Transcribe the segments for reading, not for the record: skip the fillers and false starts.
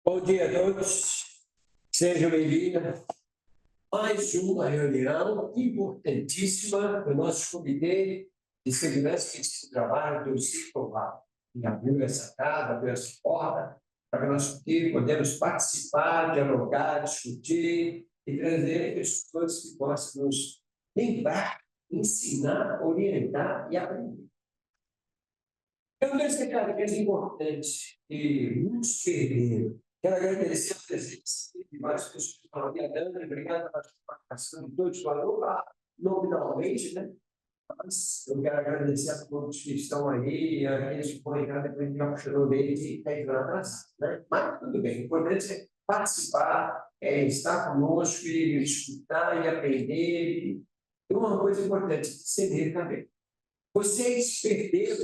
Bom dia a todos, sejam bem-vindos. Mais uma reunião importantíssima do nosso Comitê de Segurança e Trabalho do Cicloval. E abriu essa casa, abriu essa porta, para que nós podemos participar, dialogar, discutir e trazer pessoas que possam nos lembrar, ensinar, orientar e aprender. Então, esse cara que é importante e muito perderam. Quero agradecer a presença de várias pessoas que estão aqui, Ana, obrigado pela participação de todos, nominalmente, né? Mas eu quero agradecer a todos que estão aí, aqueles que foram entrar depois de uma chorou dele e está entrando atrasado, né? Mas tudo bem, o importante é participar, estar conosco e escutar e aprender. E uma coisa importante, ceder também. Vocês perderam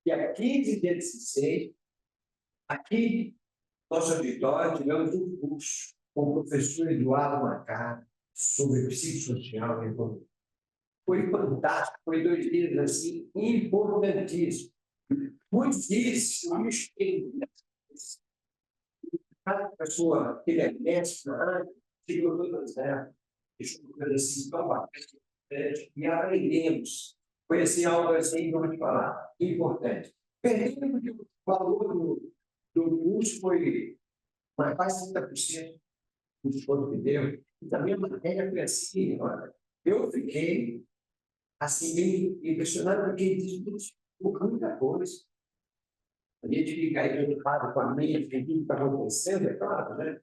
que a 15 de 16, aqui, nosso auditório, tivemos um curso com o professor Eduardo Macari sobre psicossocial e economia. Foi fantástico, foi 2 dias assim, importantíssimos. Muitos dias, cada pessoa que é mestre na área, chegou todas elas, deixou coisa assim, tão bacana, e aprendemos. Foi assim, algo assim, vamos falar, importante. Perdemos que o valor do curso foi quase 30% do desconto que deu. E também a matéria foi assim, olha, eu fiquei assim, meio impressionado, porque ele disse muita coisa. A gente fica aí preocupado com a mente, com tudo que está acontecendo, é claro, né?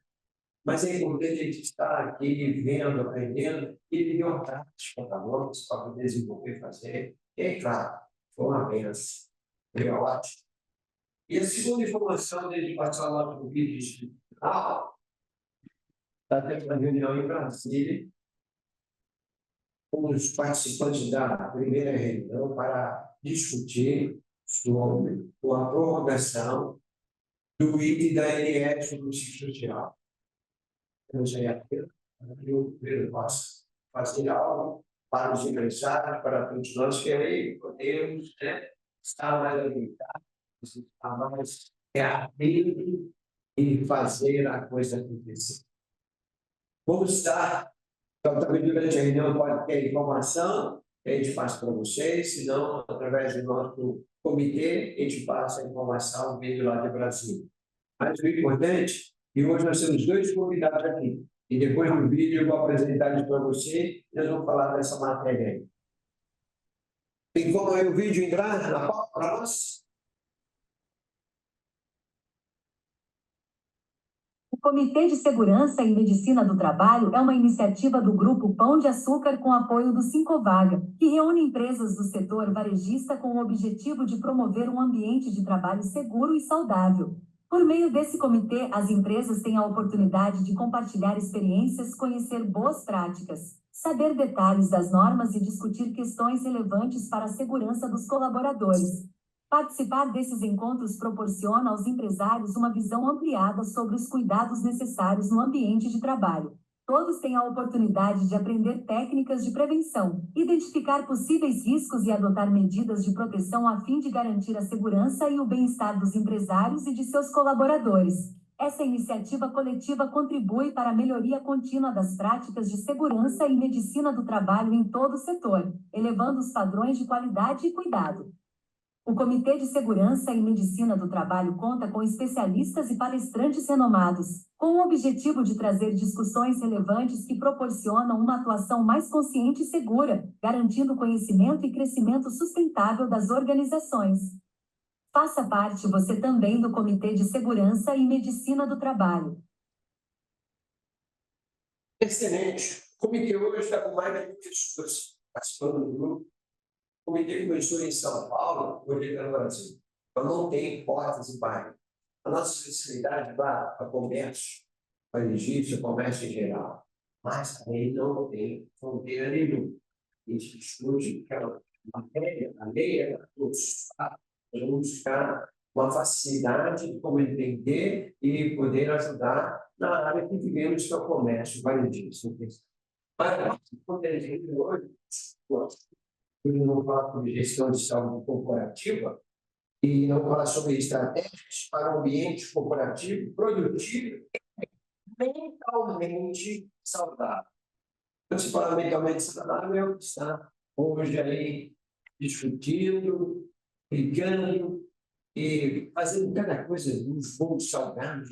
Mas é importante a gente estar aqui vendo, aprendendo, e ele deu uma prática para nós, para desenvolver, fazer. E é claro, foi uma benção. Foi ótimo. E a segunda informação dele passar lá para o vídeo institucional, está tendo uma reunião em Brasília, com os participantes da primeira reunião para discutir sobre a prorrogação do item da ANS do psicossocial. Eu já eu posso fazer algo para os empresários, para todos nós que aí podemos estar mais habilitados, estar mais atentos e fazer a coisa acontecer. Vamos estar. Então, também durante a reunião pode ter informação, a gente passa para vocês, se não, através do nosso comitê, a gente passa a informação vindo lá de Brasília. Mas o importante, e hoje nós temos 2 convidados aqui, e depois no vídeo eu vou apresentar eles para você, e nós vamos falar dessa matéria aí. Tem como aí o vídeo entrar na pauta para nós? O Comitê de Segurança e Medicina do Trabalho é uma iniciativa do Grupo Pão de Açúcar com apoio do Cincovaga, que reúne empresas do setor varejista com o objetivo de promover um ambiente de trabalho seguro e saudável. Por meio desse comitê, as empresas têm a oportunidade de compartilhar experiências, conhecer boas práticas, saber detalhes das normas e discutir questões relevantes para a segurança dos colaboradores. Participar desses encontros proporciona aos empresários uma visão ampliada sobre os cuidados necessários no ambiente de trabalho. Todos têm a oportunidade de aprender técnicas de prevenção, identificar possíveis riscos e adotar medidas de proteção a fim de garantir a segurança e o bem-estar dos empresários e de seus colaboradores. Essa iniciativa coletiva contribui para a melhoria contínua das práticas de segurança e medicina do trabalho em todo o setor, elevando os padrões de qualidade e cuidado. O Comitê de Segurança e Medicina do Trabalho conta com especialistas e palestrantes renomados, com o objetivo de trazer discussões relevantes que proporcionam uma atuação mais consciente e segura, garantindo conhecimento e crescimento sustentável das organizações. Faça parte você também do Comitê de Segurança e Medicina do Trabalho. Excelente. O comitê hoje está com mais de 20 pessoas participando do grupo. O comitê começou em São Paulo, hoje está no Brasil. Então, não tem portas e bairros. A nossa especialidade vai para comércio, para registro, comércio em geral. Mas também não tem fronteira nenhuma. A gente discute aquela matéria, a lei é para todos. Nós vamos buscar uma facilidade de como entender e poder ajudar na área que vivemos, que é o comércio, varejista. Mas, quando a gente hoje, eu não falo de gestão de saúde corporativa, e não falar sobre estratégias para um ambiente corporativo, produtivo e mentalmente saudável. Quando se fala mentalmente saudável, é o que está hoje aí discutindo, brigando e fazendo cada coisa nos bolos salgados,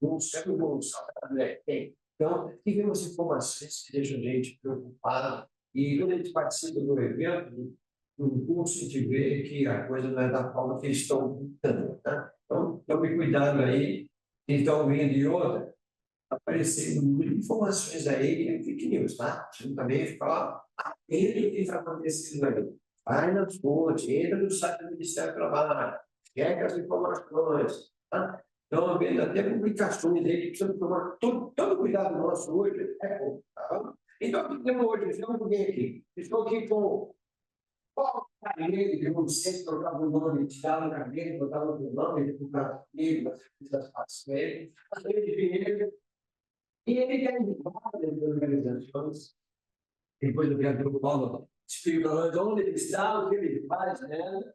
bolos, sabe o bolo salgado tem? Então, tivemos informações que deixam a gente preocupado e quando a gente participa do evento, no curso, a gente vê que a coisa não é da forma que eles estão pintando, tá? Então, tome cuidado aí, quem está ouvindo e outra, aparecendo muitas informações aí, é fake news, tá? A gente também fica atento ao que está acontecendo aí. Vai nas fontes, entra no site do Ministério do Trabalho, checa as informações, tá? Então, vendo até publicações aí que precisam tomar todo cuidado nosso hoje, é bom, tá? Então, o que temos hoje? Estamos aqui. Estou aqui com Paulo Carneiro, eu não sei se trocava o nome, tirava o Carneiro, botava o nome, ele ficava comigo, das partes com ele. E ele quer várias organizações, depois o vereador Paulo explicou onde ele está, o que ele faz, né?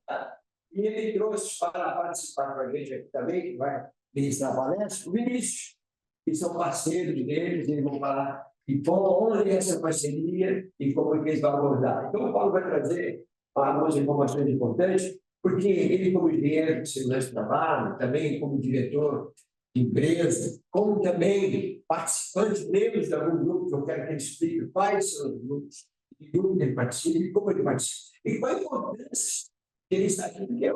E ele trouxe para participar com a gente aqui também, que vai ministrar a palestra, o Vinícius, que são parceiros deles, eles vão falar e onde é essa parceria e como é que eles vão abordar. Então, o Paulo vai trazer algumas informações importantes, porque ele, como engenheiro de segurança do trabalho, também como diretor de empresa, como também participante, membros de algum grupo, que eu quero que ele explique quais são os grupos, que grupo ele participa e como ele participa. E qual a importância que ele está aqui, porque é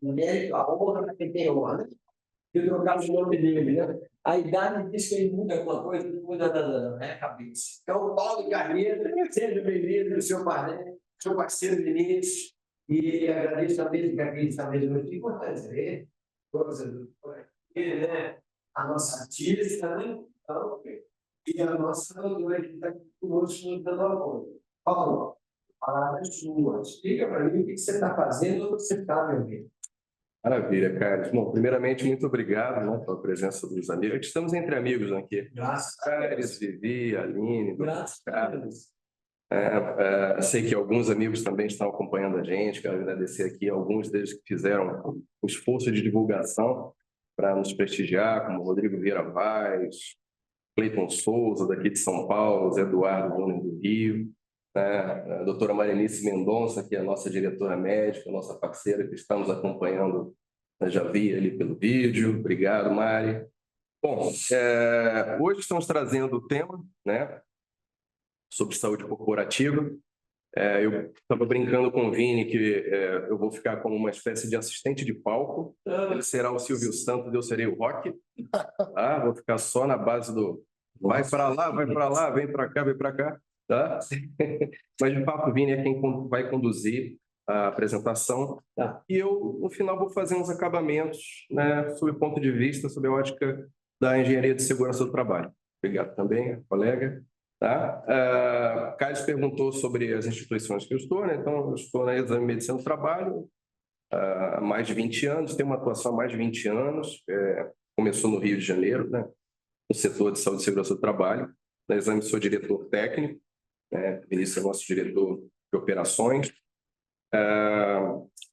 o mérito, a honra que tem honra, né? Eu trocava o nome dele, né? A idade diz que ele muda alguma coisa, não muda da cabeça. Então, Paulo Carneiro, seja bem-vindo, seu parceiro Vinícius, e agradeço também que aqui está mesmo muito importante ver coisas ele, né? A nossa artista, né? Então, e a nossa doutora que está aqui conosco nos dando apoio. Paulo, palavras suas. Explica para mim o que você está fazendo, onde você está, meu amigo. Maravilha, Carlos. Bom, primeiramente, muito obrigado, né, pela presença dos amigos. Estamos entre amigos aqui. Graças a Carlos, Vivi, Aline, Graças a Carlos. Sei que alguns amigos também estão acompanhando a gente. Quero agradecer aqui a alguns deles que fizeram o esforço de divulgação para nos prestigiar, como Rodrigo Vieira Vaz, Cleiton Souza, daqui de São Paulo, Zé Eduardo Júnior do Rio, né? A doutora Marenice Mendonça, que é a nossa diretora médica, nossa parceira, que estamos acompanhando, já vi ali pelo vídeo. Obrigado, Mari. Bom, hoje estamos trazendo o tema, né, sobre saúde corporativa. Eu estava brincando com o Vini que eu vou ficar como uma espécie de assistente de palco. Ele será o Silvio Santos e eu serei o Rock. Vou ficar só na base do vai para lá, vem para cá, vem para cá. Tá? Mas, de fato, o Vini é quem vai conduzir a apresentação. Tá. E eu, no final, vou fazer uns acabamentos, né, sob o ponto de vista, sob a ótica da engenharia de segurança do trabalho. Obrigado também, colega. Tá? Carlos perguntou sobre as instituições que eu estou, né? Então, eu estou na Exame Medicina do Trabalho há mais de 20 anos, tenho uma atuação há mais de 20 anos, começou no Rio de Janeiro, né? No setor de saúde e segurança do trabalho. Na Exame sou diretor técnico, né? Vinícius é nosso diretor de operações.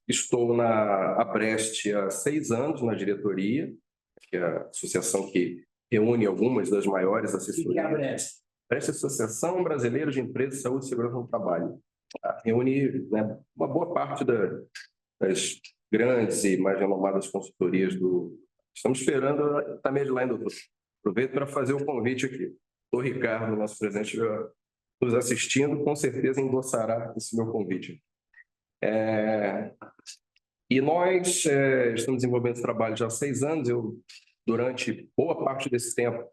Estou na Abreste há 6 anos na diretoria, que é a associação que reúne algumas das maiores assessorias. O que é a Brest? Breste é a Associação Brasileira de Empresas de Saúde e Segurança no Trabalho. Reúne, né, uma boa parte das grandes e mais renomadas consultorias do... Estamos esperando a Medline, doutor. Aproveito para fazer o convite aqui. O Ricardo, nosso presidente, nos assistindo, com certeza endossará esse meu convite. E nós estamos desenvolvendo esse trabalho já há 6 anos. Eu, durante boa parte desse tempo,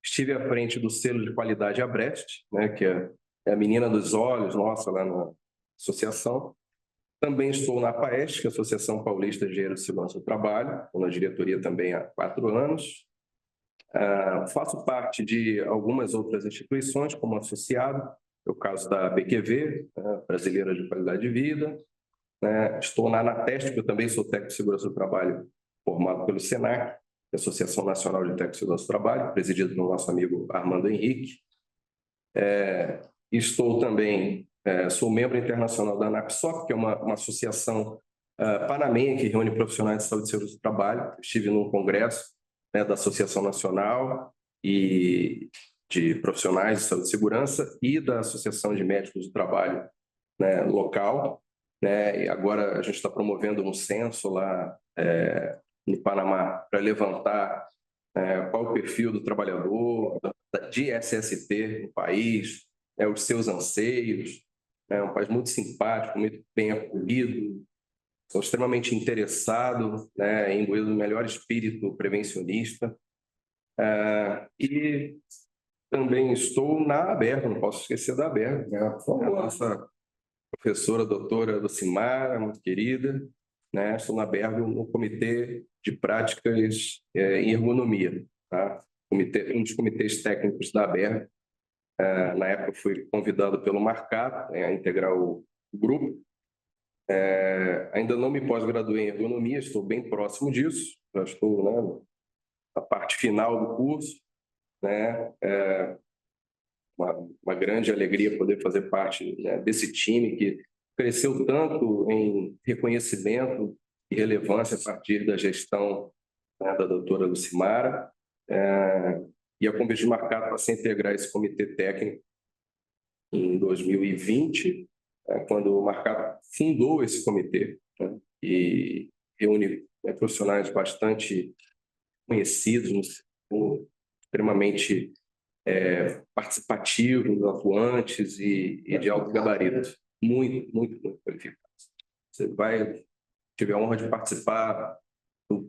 estive à frente do selo de qualidade Abreste, né, que é a menina dos olhos nossa lá na associação. Também estou na APAEST, que é a Associação Paulista de Engenheiros de Segurança do Trabalho, estou na diretoria também há 4 anos. Faço parte de algumas outras instituições como associado, é o caso da BQV, Brasileira de Qualidade de Vida. Estou na ANATEST, que eu também sou técnico de segurança do trabalho, formado pelo SENAC, Associação Nacional de Técnicos de Segurança do Trabalho, presidido pelo nosso amigo Armando Henrique. Estou também Sou membro internacional da ANAPSOP, que é uma associação panamenha que reúne profissionais de saúde e segurança do trabalho. Estive num congresso, né, da Associação Nacional e de Profissionais de Saúde e Segurança e da Associação de Médicos do Trabalho, né, local, né, e agora a gente está promovendo um censo lá no Panamá para levantar qual o perfil do trabalhador, de SST no país, os seus anseios. É um país muito simpático, muito bem acolhido. Sou extremamente interessado, né, em imbuir o melhor espírito prevencionista. E também estou na ABERG, não posso esquecer da ABERG, né? A nossa professora, doutora Lucimara, muito querida, né? Estou na ABERG no Comitê de Práticas em Ergonomia, tá? Um dos comitês técnicos da ABERG. Na época fui convidado pelo Marcato, a integrar o grupo. Ainda não me pós-graduei em ergonomia, estou bem próximo disso, já estou, né, na parte final do curso, né? Uma grande alegria poder fazer parte, né, desse time que cresceu tanto em reconhecimento e relevância a partir da gestão, né, da doutora Lucimara, e a convite de Marcato para se integrar esse comitê técnico em 2020, quando o Marcato fundou esse comitê, né, e reúne, né, profissionais bastante conhecidos, extremamente participativos, atuantes e de alto gabarito. Muito, muito, muito qualificados. Você tiver a honra de participar do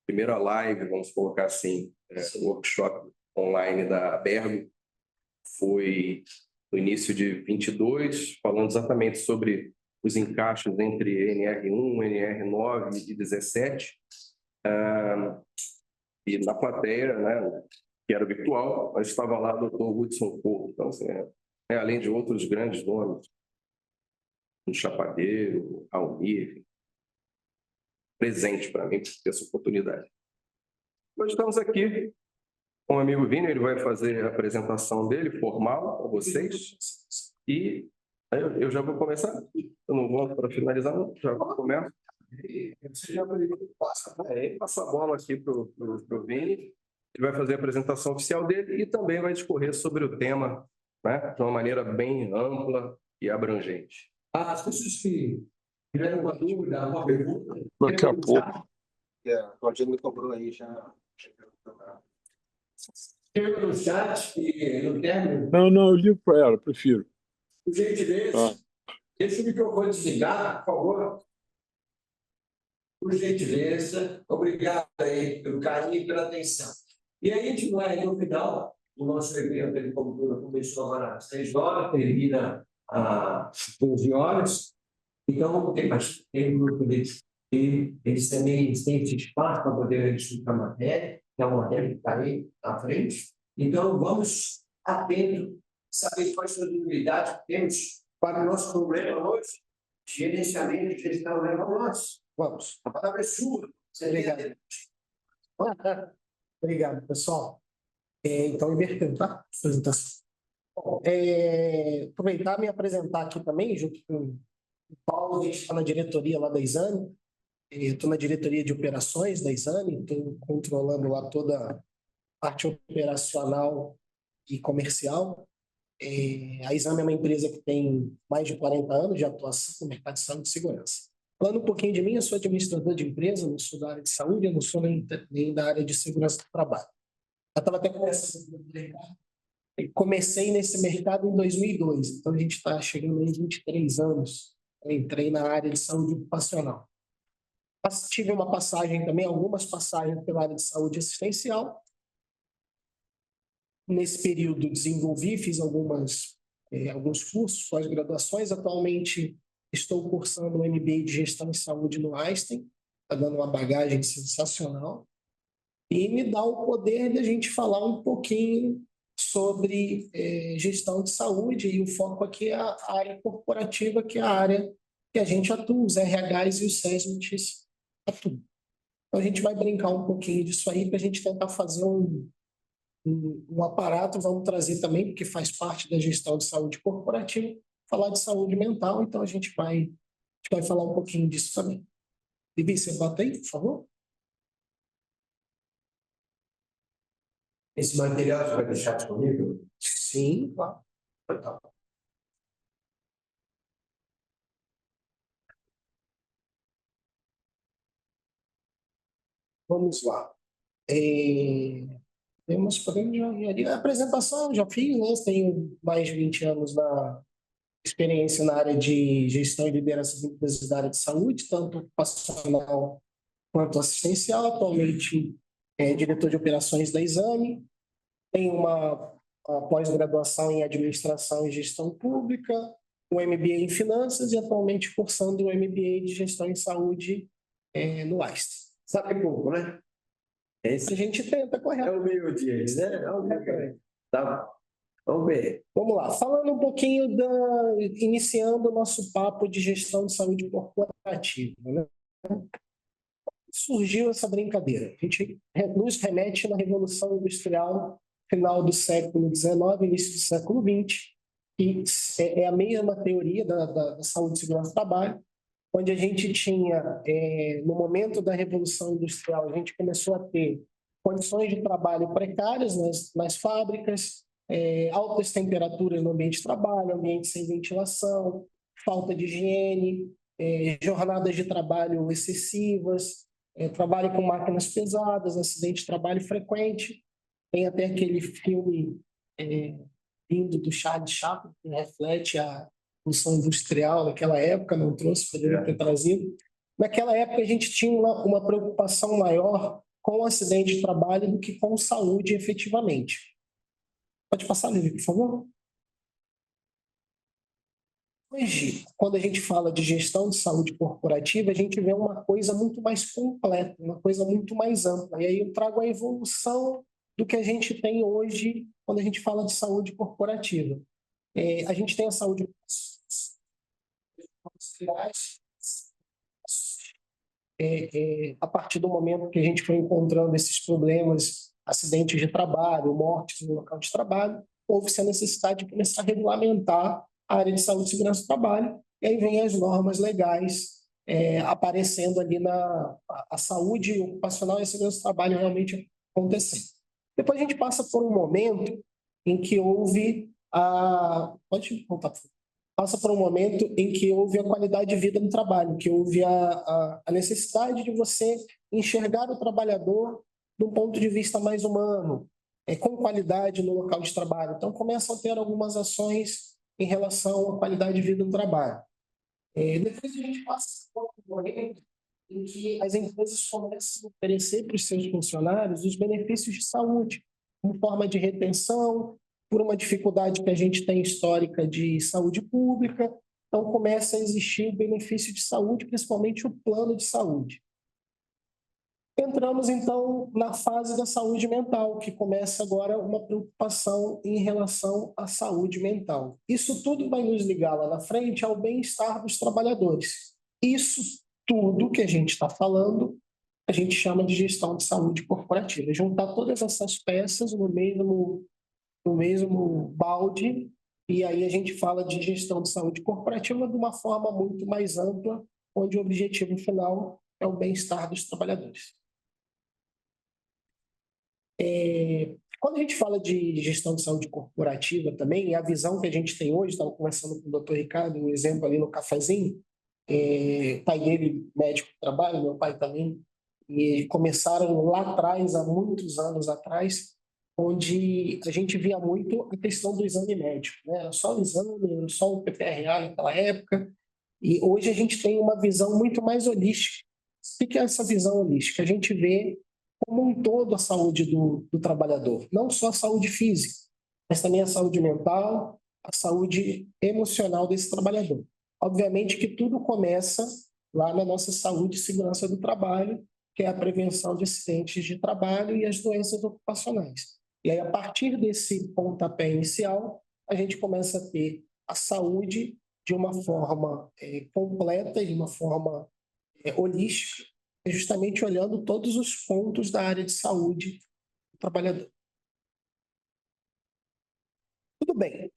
primeira live, vamos colocar assim, workshop online da ABERG, foi no início de 22, falando exatamente sobre os encaixes entre NR1, NR9 e 17. E na plateia, né, que era virtual, mas estava lá o Dr. Hudson Couto, então, assim, além de outros grandes nomes, um Chapadeiro, Almir, presente para mim, por ter essa oportunidade. Nós estamos aqui com o amigo Vini, ele vai fazer a apresentação dele, formal, para vocês, e eu já vou começar, eu não volto para finalizar, não, já começo. Você já passa a bola aqui para o Vini. Ele vai fazer a apresentação oficial dele e também vai discorrer sobre o tema, né, de uma maneira bem ampla e abrangente. As pessoas que tiveram uma dúvida, uma pergunta... Daqui a pouco. A Claudinha me cobrou aí já. Chega no chat e no término, Não, eu ligo para ela, prefiro. por gentileza, deixa o microfone desligado, por favor. Por gentileza, obrigado aí pelo carinho e pela atenção. E aí a gente vai, no final, o nosso evento, ele começou agora às 6 horas, termina às 12 horas. Então, tem bastante tempo deles. E eles também têm esse espaço para poder discutir a matéria, que é uma matéria que está aí à frente. Então, vamos atento, saber quais são as habilidades que temos para o nosso problema hoje, gerenciamento e gestão leva nós. Vamos. A palavra é sua. Obrigado. Obrigado, pessoal. Então, invertendo, tá? Apresentação. Aproveitar e me apresentar aqui também, junto com o Paulo, a gente está na diretoria lá da Exame. Estou na diretoria de operações da Exame, estou controlando lá toda a parte operacional e comercial. A Exame é uma empresa que tem mais de 40 anos de atuação no mercado de saúde e segurança. Falando um pouquinho de mim, eu sou administrador de empresa, não sou da área de saúde, eu não sou nem da área de segurança do trabalho. Eu estava até comecei nesse mercado em 2002, então a gente está chegando em 23 anos. Eu entrei na área de saúde ocupacional. Tive uma passagem também, algumas passagens pela área de saúde assistencial. Nesse período desenvolvi, fiz alguns cursos, pós-graduações. Atualmente estou cursando o MBA de Gestão em Saúde no Einstein, está dando uma bagagem sensacional. E me dá o poder de a gente falar um pouquinho sobre gestão de saúde, e o foco aqui é a área corporativa, que é a área que a gente atua, os RHs e os SESMITs atuam. Então a gente vai brincar um pouquinho disso aí para a gente tentar fazer um aparato, vamos trazer também, porque faz parte da gestão de saúde corporativa, falar de saúde mental, então a gente vai falar um pouquinho disso também. Vivi, você bota aí, por favor? Esse material você vai deixar disponível? Sim, claro. Vamos lá. Podemos já ir ali. A apresentação já fiz, né? Tenho mais de 20 anos na experiência na área de gestão e liderança de empresas da área de saúde, tanto ocupacional quanto assistencial. Atualmente, diretor de operações da Exame. Tenho uma pós-graduação em administração e gestão pública, um MBA em finanças e atualmente cursando o MBA de gestão em saúde no Einstein. Sabe pouco, né? A Esse gente tenta, é correto. o meio deles, né? É o meio. Tá bom. Vamos ver. Vamos lá, falando um pouquinho iniciando o nosso papo de gestão de saúde corporativa, né? Surgiu essa brincadeira. A gente nos remete na Revolução Industrial, final do século XIX, início do século XX, e é a mesma teoria da saúde e segurança do trabalho, onde a gente tinha, no momento da Revolução Industrial, a gente começou a ter condições de trabalho precárias nas fábricas, altas temperaturas no ambiente de trabalho, ambiente sem ventilação, falta de higiene, jornadas de trabalho excessivas, trabalho com máquinas pesadas, acidente de trabalho frequente. Tem até aquele filme lindo do Charles Chaplin, que reflete a revolução industrial naquela época, não trouxe, poderia ter trazido. Naquela época, a gente tinha uma preocupação maior com o acidente de trabalho do que com saúde efetivamente. Pode passar, Lívia, por favor? Hoje, quando a gente fala de gestão de saúde corporativa, a gente vê uma coisa muito mais completa, uma coisa muito mais ampla. E aí eu trago a evolução do que a gente tem hoje quando a gente fala de saúde corporativa. A gente tem a saúde a partir do momento que a gente foi encontrando esses problemas, acidentes de trabalho, mortes no local de trabalho, houve-se a necessidade de começar a regulamentar a área de saúde e segurança do trabalho, e aí vem as normas legais aparecendo ali a saúde ocupacional e a segurança do trabalho realmente acontecendo. Depois a gente passa por um momento em que houve pode voltar, por favor. Passa por um momento em que houve a qualidade de vida no trabalho, que houve a necessidade de você enxergar o trabalhador de um ponto de vista mais humano, com qualidade no local de trabalho. Então, começam a ter algumas ações em relação à qualidade de vida no trabalho. Depois a gente passa por um momento em que as empresas começam a oferecer para os seus funcionários os benefícios de saúde, como forma de retenção, por uma dificuldade que a gente tem histórica de saúde pública. Então, começa a existir o benefício de saúde, principalmente o plano de saúde. Entramos, então, na fase da saúde mental, que começa agora uma preocupação em relação à saúde mental. Isso tudo vai nos ligar lá na frente ao bem-estar dos trabalhadores. Isso tudo que a gente está falando, a gente chama de gestão de saúde corporativa. Juntar todas essas peças no mesmo balde, e aí a gente fala de gestão de saúde corporativa de uma forma muito mais ampla, onde o objetivo final é o bem-estar dos trabalhadores. Quando a gente fala de gestão de saúde corporativa também, a visão que a gente tem hoje, estava conversando com o Dr. Ricardo, um exemplo ali no cafezinho, pai dele, médico de trabalho, meu pai também, e começaram lá atrás, há muitos anos atrás, onde a gente via muito a questão do exame médico, né? Era só o exame, só o PPRA naquela época, e hoje a gente tem uma visão muito mais holística. O que é essa visão holística? A gente vê como um todo a saúde do trabalhador, não só a saúde física, mas também a saúde mental, a saúde emocional desse trabalhador. Obviamente que tudo começa lá na nossa saúde e segurança do trabalho, que é a prevenção de acidentes de trabalho e as doenças ocupacionais. E aí, a partir desse pontapé inicial, a gente começa a ter a saúde de uma forma completa e de uma forma holística, justamente olhando todos os pontos da área de saúde do trabalhador. Tudo bem.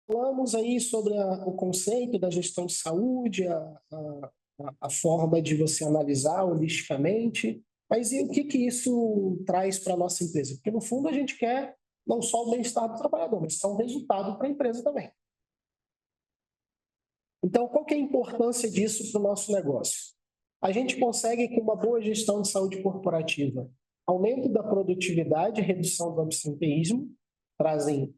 Falamos aí sobre o conceito da gestão de saúde, a forma de você analisar holisticamente, mas e o que isso traz para a nossa empresa? Porque, no fundo, a gente quer não só o bem-estar do trabalhador, mas só um resultado para a empresa também. Então, qual que é a importância disso para o nosso negócio? A gente consegue, com uma boa gestão de saúde corporativa, aumento da produtividade e redução do absenteísmo, trazem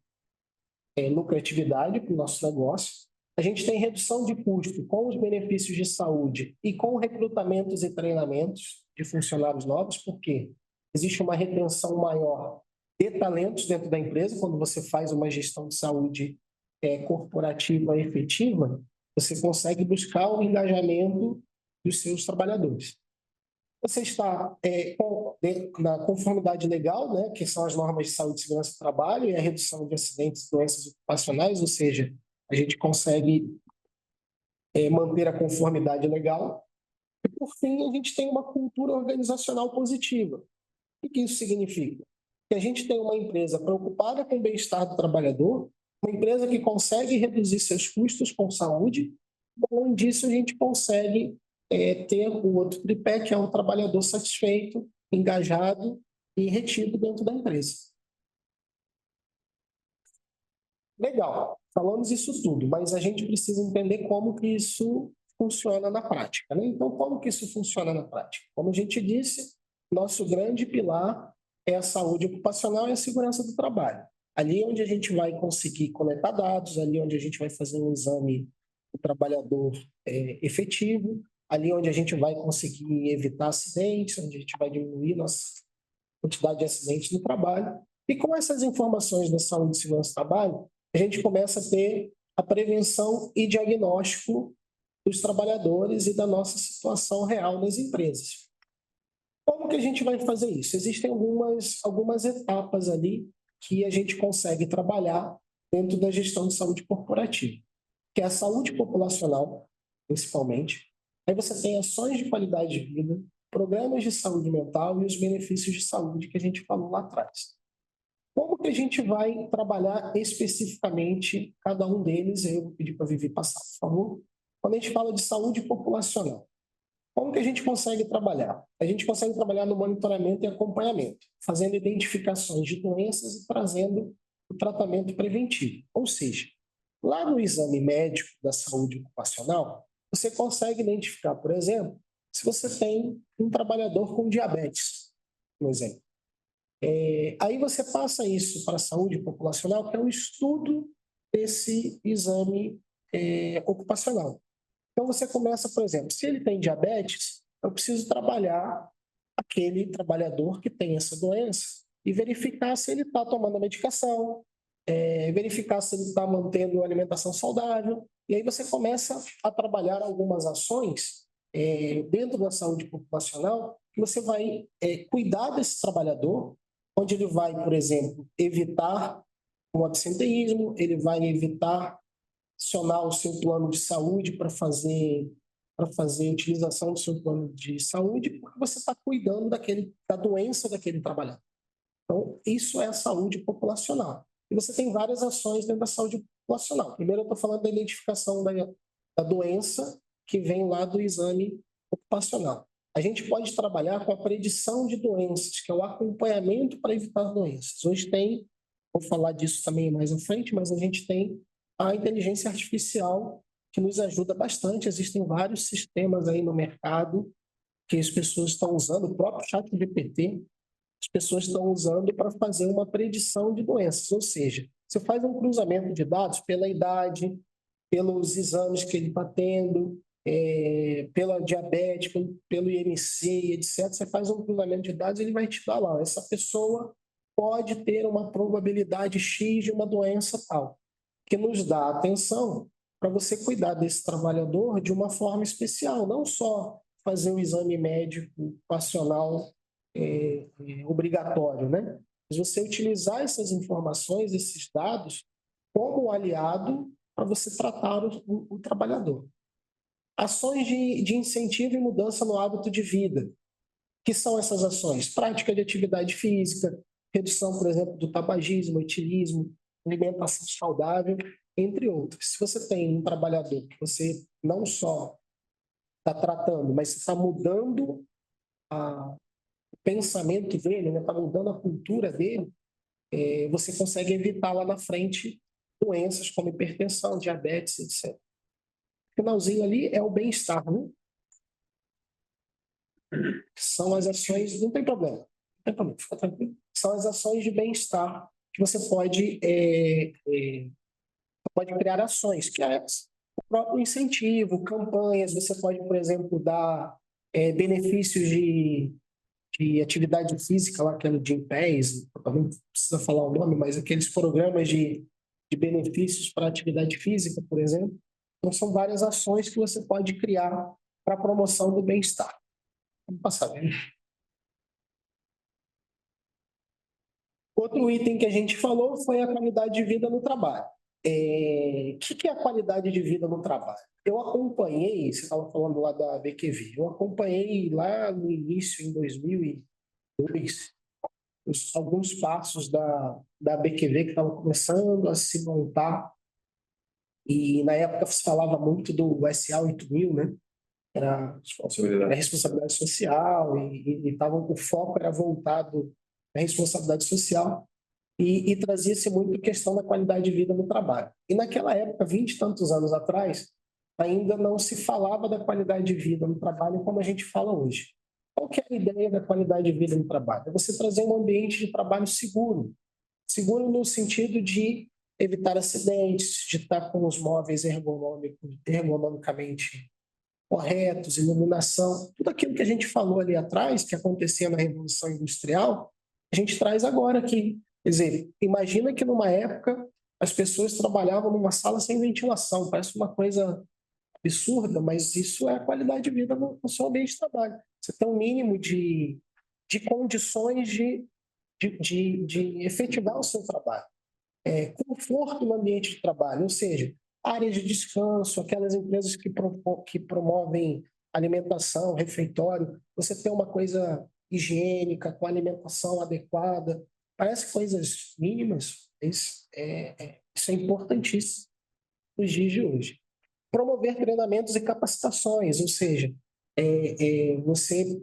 lucratividade para o nosso negócio. A gente tem redução de custo com os benefícios de saúde e com recrutamentos e treinamentos de funcionários novos, porque existe uma retenção maior de talentos dentro da empresa. Quando você faz uma gestão de saúde corporativa efetiva, você consegue buscar o engajamento dos seus trabalhadores. Você está na conformidade legal, né, que são as normas de saúde e segurança do trabalho e a redução de acidentes e doenças ocupacionais, ou seja, a gente consegue manter a conformidade legal. E, por fim, a gente tem uma cultura organizacional positiva. O que isso significa? Que a gente tem uma empresa preocupada com o bem-estar do trabalhador, uma empresa que consegue reduzir seus custos com saúde. Além disso, a gente consegue ter o outro tripé, que é um trabalhador satisfeito, engajado e retido dentro da empresa. Legal, falamos isso tudo, mas a gente precisa entender como que isso funciona na prática, né? Então, como que isso funciona na prática? Como a gente disse, nosso grande pilar é a saúde ocupacional e a segurança do trabalho. Ali onde a gente vai conseguir coletar dados, ali onde a gente vai fazer um exame do trabalhador efetivo, ali onde a gente vai conseguir evitar acidentes, onde a gente vai diminuir nossa quantidade de acidentes no trabalho. E com essas informações da saúde e segurança do trabalho, a gente começa a ter a prevenção e diagnóstico dos trabalhadores e da nossa situação real nas empresas. Como que a gente vai fazer isso? Existem algumas etapas ali que a gente consegue trabalhar dentro da gestão de saúde corporativa, que é a saúde populacional, principalmente. Aí você tem ações de qualidade de vida, programas de saúde mental e os benefícios de saúde que a gente falou lá atrás. Como que a gente vai trabalhar especificamente cada um deles? Eu vou pedir para a Vivi passar, por favor. Quando a gente fala de saúde populacional, como que a gente consegue trabalhar? A gente consegue trabalhar no monitoramento e acompanhamento, fazendo identificações de doenças e trazendo o tratamento preventivo. Ou seja, lá no exame médico da saúde ocupacional, você consegue identificar, por exemplo, se você tem um trabalhador com diabetes, por exemplo. Aí você passa isso para a saúde populacional, que é um estudo desse exame ocupacional. Então você começa, por exemplo, se ele tem diabetes, eu preciso trabalhar aquele trabalhador que tem essa doença e verificar se ele está tomando a medicação, verificar se ele está mantendo uma alimentação saudável. E aí você começa a trabalhar algumas ações dentro da saúde populacional que você vai cuidar desse trabalhador, onde ele vai, por exemplo, evitar o absenteísmo, ele vai evitar acionar o seu plano de saúde para fazer utilização do seu plano de saúde, porque você está cuidando da doença daquele trabalhador. Então, isso é a saúde populacional. E você tem várias ações dentro da saúde populacional. Primeiro, eu estou falando da identificação da doença que vem lá do exame ocupacional. A gente pode trabalhar com a predição de doenças, que é o acompanhamento para evitar doenças. Hoje vou falar disso também mais à frente, mas a gente tem a inteligência artificial que nos ajuda bastante. Existem vários sistemas aí no mercado que as pessoas estão usando, o próprio ChatGPT, as pessoas estão usando para fazer uma predição de doenças. Ou seja, você faz um cruzamento de dados pela idade, pelos exames que ele está tendo, pela diabetes, pelo IMC, etc. Você faz um cruzamento de dados e ele vai te dar lá, essa pessoa pode ter uma probabilidade X de uma doença tal, que nos dá atenção para você cuidar desse trabalhador de uma forma especial, não só fazer o exame médico passional obrigatório, né? Mas você utilizar essas informações, esses dados, como aliado para você tratar o trabalhador. Ações de incentivo e mudança no hábito de vida. Que são essas ações? Prática de atividade física, redução, por exemplo, do tabagismo, etilismo, alimentação saudável, entre outros. Se você tem um trabalhador que você não só está tratando, mas está mudando o pensamento dele, está mudando a cultura dele, você consegue evitar lá na frente doenças como hipertensão, diabetes, etc. O finalzinho ali é o bem-estar, né? São as ações, não tem problema, não tem problema, fica tranquilo. São as ações de bem-estar que você pode criar ações, que é o próprio incentivo, campanhas, você pode, por exemplo, dar benefícios de atividade física, lá que é o Gympass, não precisa falar o nome, mas aqueles programas de benefícios para atividade física, por exemplo. Então, são várias ações que você pode criar para a promoção do bem-estar. Vamos passar, né? Outro item que a gente falou foi a qualidade de vida no trabalho. O que é a qualidade de vida no trabalho? Eu acompanhei, você estava falando lá da BQV, eu acompanhei lá no início, em 2002, alguns passos da BQV que estavam começando a se montar. E na época se falava muito do SA 8000, né? Era responsabilidade social e o foco era voltado à responsabilidade social e trazia-se muito a questão da qualidade de vida no trabalho. E naquela época, 20 e tantos anos atrás, ainda não se falava da qualidade de vida no trabalho como a gente fala hoje. Qual que é a ideia da qualidade de vida no trabalho? É você trazer um ambiente de trabalho seguro. Seguro no sentido de evitar acidentes, de estar com os móveis ergonomicamente corretos, iluminação, tudo aquilo que a gente falou ali atrás, que acontecia na Revolução Industrial, a gente traz agora aqui. Quer dizer, imagina que numa época as pessoas trabalhavam numa sala sem ventilação, parece uma coisa absurda, mas isso é a qualidade de vida no seu ambiente de trabalho. Você tem um mínimo de condições de efetivar o seu trabalho. Conforto no ambiente de trabalho, ou seja, áreas de descanso, aquelas empresas que promovem alimentação, refeitório, você tem uma coisa higiênica, com alimentação adequada, parece coisas mínimas, isso é importantíssimo nos dias de hoje. Promover treinamentos e capacitações, ou seja, você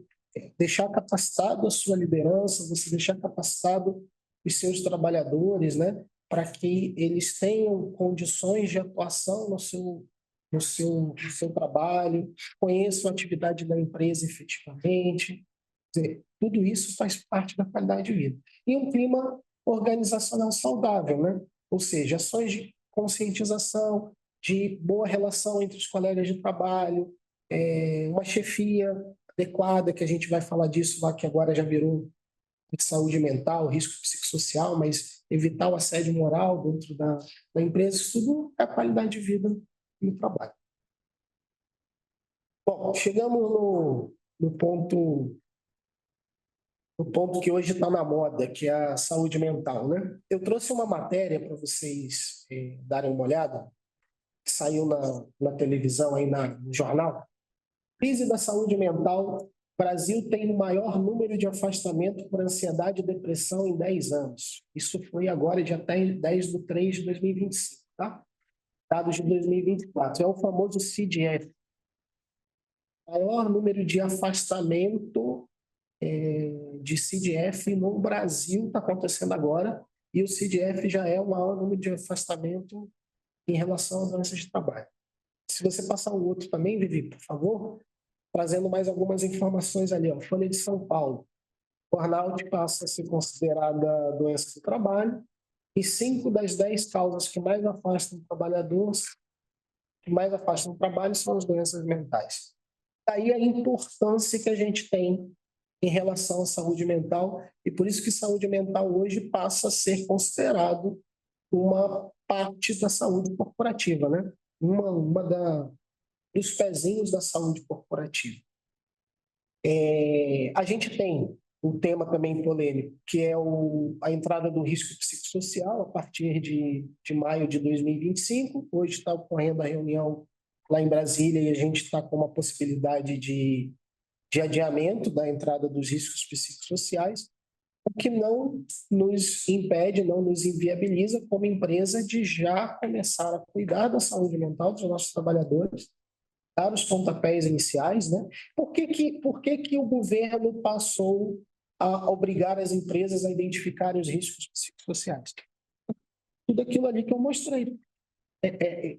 deixar capacitado a sua liderança, você deixar capacitado os seus trabalhadores, né, para que eles tenham condições de atuação no seu trabalho, conheçam a atividade da empresa efetivamente. Quer dizer, tudo isso faz parte da qualidade de vida. E um clima organizacional saudável, né? Ou seja, ações de conscientização, de boa relação entre os colegas de trabalho, uma chefia adequada, que a gente vai falar disso lá, que agora já virou de saúde mental, risco psicossocial, mas evitar o assédio moral dentro da empresa, isso tudo é a qualidade de vida no trabalho. Bom, chegamos no ponto que hoje está na moda, que é a saúde mental, né? Eu trouxe uma matéria para vocês darem uma olhada, que saiu na televisão, aí no jornal. Crise da saúde mental. Brasil tem o maior número de afastamento por ansiedade e depressão em 10 anos. Isso foi agora, dia 10/3/2025, tá? Dados de 2024. É o famoso CDF. Maior número de afastamento de CDF no Brasil está acontecendo agora, e o CDF já é o maior número de afastamento em relação às doenças de trabalho. Se você passar o outro também, Vivi, por favor, trazendo mais algumas informações ali, ó. Folha de São Paulo. Burnout passa a ser considerada doença do trabalho e 5 das 10 causas que mais afastam trabalhadores, que mais afastam o trabalho, são as doenças mentais. Daí a importância que a gente tem em relação à saúde mental, e por isso que saúde mental hoje passa a ser considerado uma parte da saúde corporativa, né? Dos pezinhos da saúde corporativa. A gente tem um tema também polêmico, que é a entrada do risco psicossocial a partir de maio de 2025. Hoje está ocorrendo a reunião lá em Brasília e a gente está com uma possibilidade de adiamento da entrada dos riscos psicossociais. o que não nos impede, não nos inviabiliza como empresa de já começar a cuidar da saúde mental dos nossos trabalhadores, dar os pontapés iniciais, né? Por que que o governo passou a obrigar as empresas a identificarem os riscos psicossociais? Tudo aquilo ali que eu mostrei.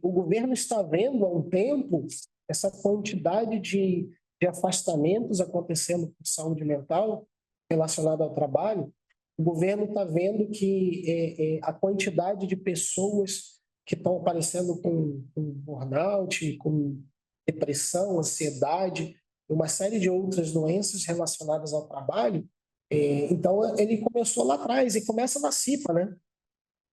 O governo está vendo há um tempo essa quantidade de afastamentos acontecendo por saúde mental relacionada ao trabalho. O governo está vendo que a quantidade de pessoas que estão aparecendo com burnout, com depressão, ansiedade, uma série de outras doenças relacionadas ao trabalho. Então, ele começou lá atrás, e começa na CIPA, né?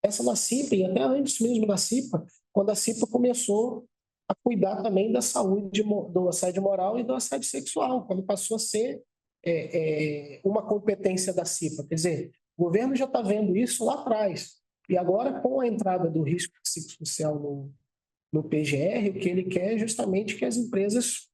Começa na CIPA, e até antes mesmo da CIPA, quando a CIPA começou a cuidar também da saúde, do assédio moral e do assédio sexual, quando passou a ser uma competência da CIPA. Quer dizer, o governo já está vendo isso lá atrás. E agora, com a entrada do risco psicossocial no PGR, o que ele quer é justamente que as empresas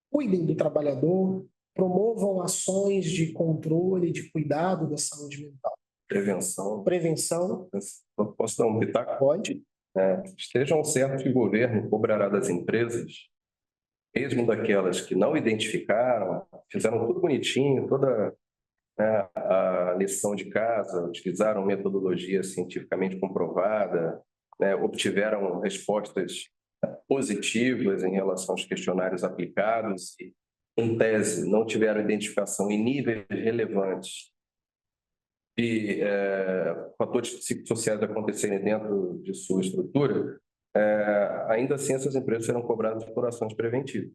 cuidem do trabalhador, promovam ações de controle, de cuidado da saúde mental. Prevenção. Eu posso dar um pitaco? Pode. Estejam certos que o governo cobrará das empresas, mesmo daquelas que não identificaram, fizeram tudo bonitinho, toda, né, a lição de casa, utilizaram metodologia cientificamente comprovada, né, obtiveram respostas positivas em relação aos questionários aplicados e, em tese, não tiveram identificação em níveis relevantes de fatores psicossociais acontecerem dentro de sua estrutura, ainda assim essas empresas serão cobradas por ações preventivas.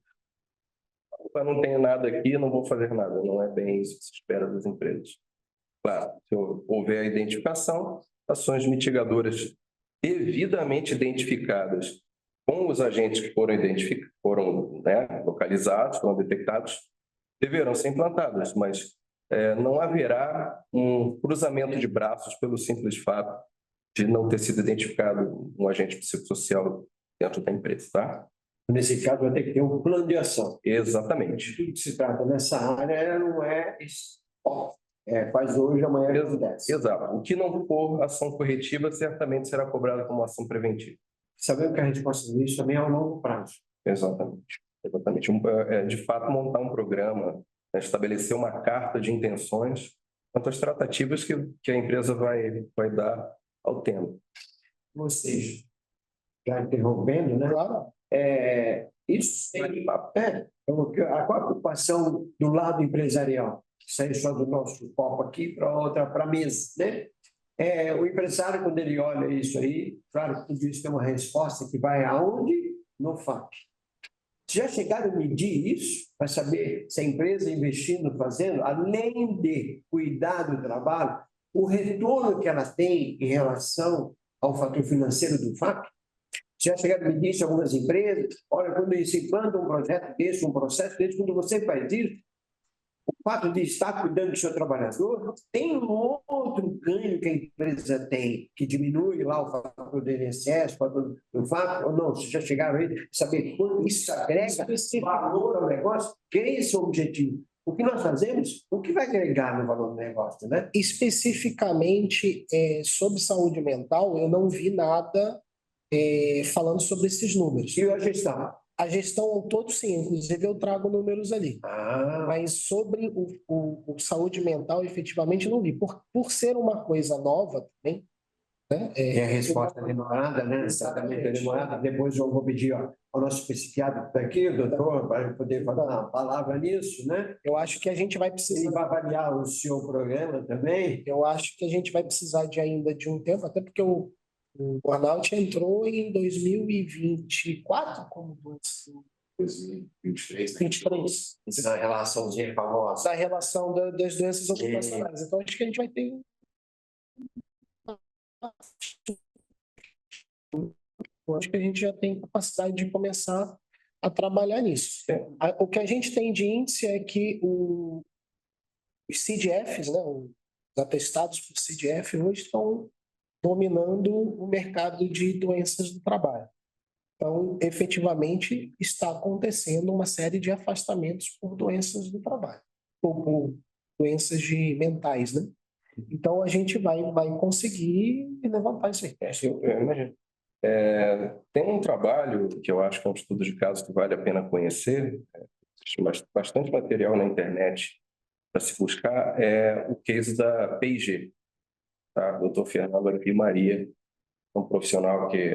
Eu não tenho nada aqui, não vou fazer nada. Não é bem isso que se espera das empresas. Claro, se houver a identificação, ações mitigadoras devidamente identificadas com os agentes que foram localizados, foram detectados, deverão ser implantadas, mas não haverá um cruzamento de braços pelo simples fato de não ter sido identificado um agente psicossocial dentro da empresa, tá? Nesse caso, vai ter que ter um plano de ação. Exatamente. Tudo que se trata nessa área não é faz hoje, amanhã acontece. Exato. O que não for ação corretiva certamente será cobrado como ação preventiva. Sabendo que a resposta disso também é a longo prazo. Exatamente. De fato, montar um programa, estabelecer uma carta de intenções quanto às tratativas que a empresa vai dar ao tema. Vocês, já interrompendo, né? Claro. Isso tem a ocupação do lado empresarial, sair só do nosso copo aqui para a mesa, né? O empresário, quando ele olha isso aí, claro que tudo isso tem uma resposta que vai aonde? No FAP. Já chegaram a medir isso para saber se a empresa investindo, fazendo, além de cuidar do trabalho, o retorno que ela tem em relação ao fator financeiro do FAP? Já chegaram a medir isso em algumas empresas? Olha, quando se implanta um projeto desse, um processo desse, quando você faz isso, o fato de estar cuidando do seu trabalhador tem um outro ganho que a empresa tem, que diminui lá o fator do INSS, o fator do FAP, ou não? Vocês já chegaram a saber quando isso agrega valor ao negócio? Que é esse o objetivo. O que nós fazemos, o que vai agregar no valor do negócio, né? Especificamente sobre saúde mental, eu não vi nada falando sobre esses números. E a gestão? A gestão ao todo, sim, inclusive eu trago números ali. Mas sobre o saúde mental, efetivamente, não vi. Por ser uma coisa nova também, né? E a resposta é demorada, né? Exatamente, é demorada. Depois eu vou pedir ao nosso psiquiatra daqui, doutor, para poder falar uma palavra nisso, né? Eu acho que a gente vai precisar... Ele vai avaliar o seu programa também. Eu acho que a gente vai precisar ainda de um tempo, até porque o burnout entrou em 2024, como 2023. Essa relaçãozinha famosa. Da relação das doenças ocupacionais. Então, acho que a gente vai ter... Eu acho que a gente já tem capacidade de começar a trabalhar nisso. O que a gente tem de índice é que os CDFs, né, os atestados por CDF, hoje estão dominando o mercado de doenças do trabalho. Então, efetivamente, está acontecendo uma série de afastamentos por doenças do trabalho, ou por doenças mentais, né? Então, a gente vai conseguir levantar isso aí. Eu imagino. Tem um trabalho que eu acho que é um estudo de caso que vale a pena conhecer, existe bastante material na internet para se buscar, é o case da P&G, tá? Dr. Fernando Alecrim Maria, um profissional que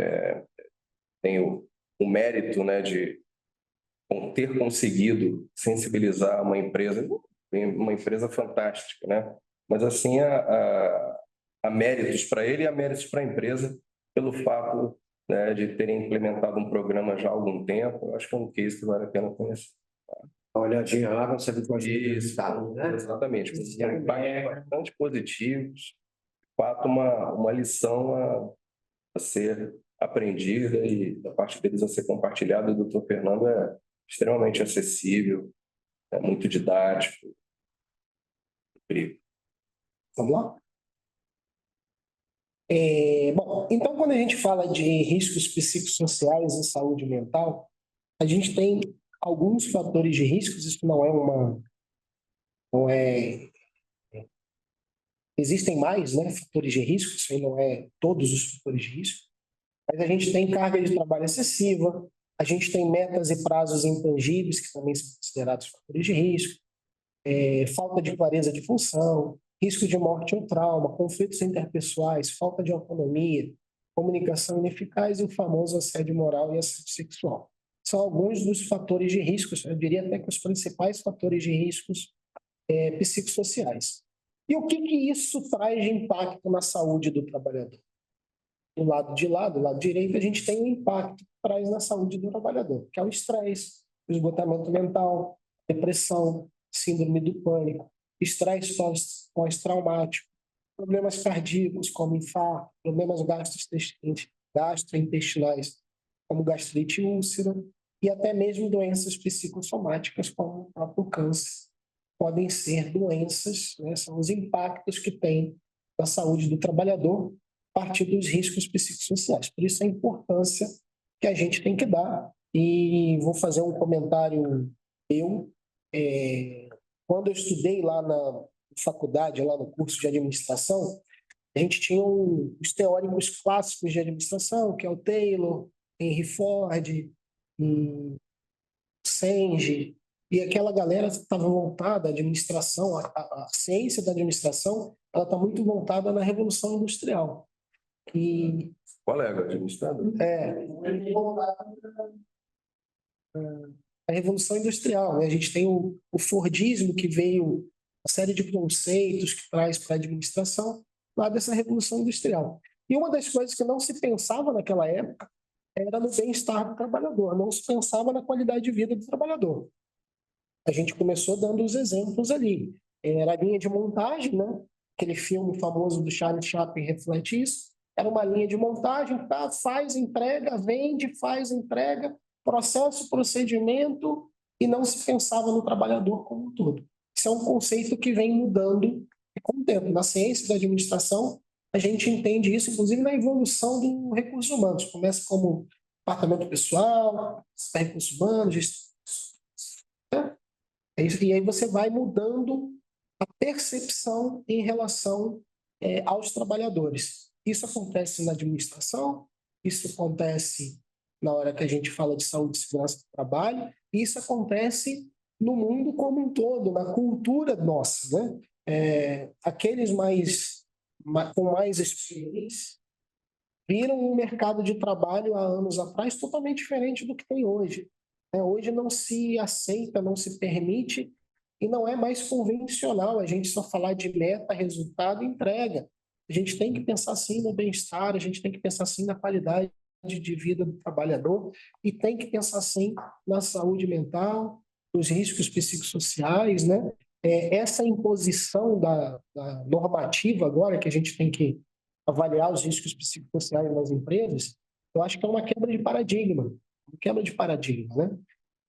tem o mérito, né, de ter conseguido sensibilizar uma empresa fantástica, né? Mas assim, há méritos para ele e há méritos para a empresa pelo fato, né, de terem implementado um programa já há algum tempo. Eu acho que é um case que vale a pena conhecer. Uma olhadinha lá para saber qual é o Isso, resultado, né? exatamente. Com impactos bastante positivos. De fato, uma lição a ser aprendida e da parte deles a ser compartilhada. O Dr. Fernando é extremamente acessível, é muito didático. Incrível. Vamos lá? Bom, então, quando a gente fala de riscos psicossociais em saúde mental, a gente tem alguns fatores de riscos, isso não é, existem mais, né, fatores de risco, isso aí não é todos os fatores de risco, mas a gente tem carga de trabalho excessiva, a gente tem metas e prazos intangíveis, que também são considerados fatores de risco, falta de clareza de função, risco de morte ou trauma, conflitos interpessoais, falta de autonomia, comunicação ineficaz e o famoso assédio moral e assédio sexual. São alguns dos fatores de riscos, eu diria até que os principais fatores de riscos psicossociais. E o que isso traz de impacto na saúde do trabalhador? Do lado de lá, do lado direito, a gente tem um impacto que traz na saúde do trabalhador, que é o estresse, o esgotamento mental, depressão, síndrome do pânico, estresse pós-traumático, problemas cardíacos como infarto, problemas gastrointestinais como gastrite e úlcera, e até mesmo doenças psicossomáticas como o próprio câncer. Podem ser doenças, né, são os impactos que tem na saúde do trabalhador a partir dos riscos psicossociais. Por isso a importância que a gente tem que dar. E vou fazer um comentário meu. Quando eu estudei lá na faculdade, lá no curso de administração, a gente tinha os teóricos clássicos de administração, que é o Taylor, Henry Ford, Senge, e aquela galera que estava voltada à administração, a ciência da administração, ela está muito voltada na Revolução Industrial. E Colega administrador. A Revolução Industrial, né? A gente tem o Fordismo, que veio uma série de conceitos que traz para a administração lá dessa Revolução Industrial. E uma das coisas que não se pensava naquela época era no bem-estar do trabalhador, não se pensava na qualidade de vida do trabalhador. A gente começou dando os exemplos ali. Era a linha de montagem, né? Aquele filme famoso do Charlie Chaplin reflete isso. Era uma linha de montagem, tá? Faz, entrega, vende, faz, entrega, processo, procedimento, e não se pensava no trabalhador como um todo. Isso é um conceito que vem mudando com o tempo. Na ciência da administração, a gente entende isso, inclusive na evolução do recursos humanos. Começa como departamento pessoal, recursos humanos, e aí você vai mudando a percepção em relação aos trabalhadores. Isso acontece na administração, isso acontece na hora que a gente fala de saúde e segurança do trabalho, e isso acontece no mundo como um todo, na cultura nossa, né? Aqueles com mais experiência viram um mercado de trabalho há anos atrás totalmente diferente do que tem hoje. Hoje não se aceita, não se permite, e não é mais convencional a gente só falar de meta, resultado e entrega. A gente tem que pensar sim no bem-estar, a gente tem que pensar sim na qualidade de vida do trabalhador e tem que pensar sim na saúde mental, nos riscos psicossociais, né? Essa imposição da normativa agora, que a gente tem que avaliar os riscos psicossociais nas empresas, eu acho que é uma quebra de paradigma, né?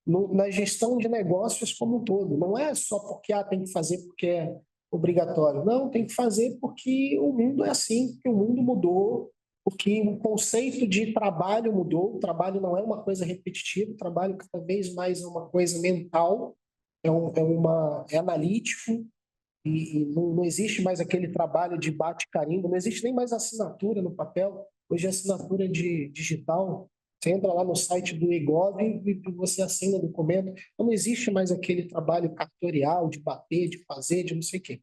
Na gestão de negócios como um todo. Não é só porque tem que fazer porque é obrigatório. Não, tem que fazer porque o mundo é assim, porque o mundo mudou, porque o conceito de trabalho mudou. O trabalho não é uma coisa repetitiva, o trabalho cada vez mais é uma coisa mental, é analítico, e não existe mais aquele trabalho de bate-carimbo, não existe nem mais assinatura no papel. Hoje é assinatura digital. Você entra lá no site do eGov e você assina o documento. Então, não existe mais aquele trabalho cartorial de bater, de fazer, de não sei o quê.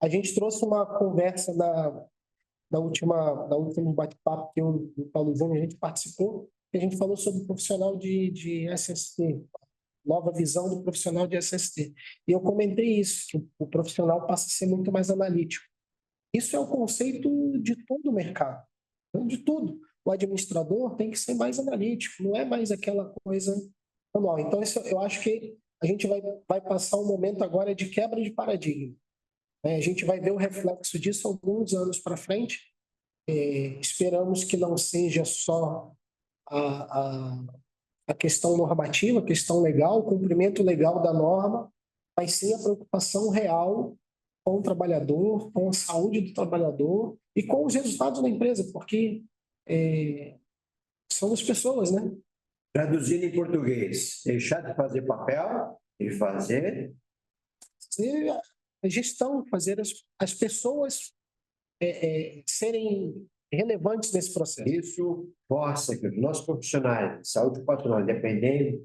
A gente trouxe uma conversa na última bate-papo que eu e o Paulo Júnior, a gente participou, que a gente falou sobre o profissional de SST, nova visão do profissional de SST. E eu comentei isso, que o profissional passa a ser muito mais analítico. Isso é o conceito de todo o mercado, de tudo. O administrador tem que ser mais analítico, não é mais aquela coisa manual. Então, isso, eu acho que a gente vai passar um momento agora de quebra de paradigma. Né? A gente vai ver o reflexo disso alguns anos para frente. Esperamos que não seja só a questão normativa, a questão legal, o cumprimento legal da norma, mas sim a preocupação real com o trabalhador, com a saúde do trabalhador e com os resultados da empresa, porque somos pessoas, né? Traduzindo em português, deixar de fazer papel e fazer A gestão, fazer as pessoas serem relevantes nesse processo. isso, força que os nossos profissionais de saúde ocupacional, independente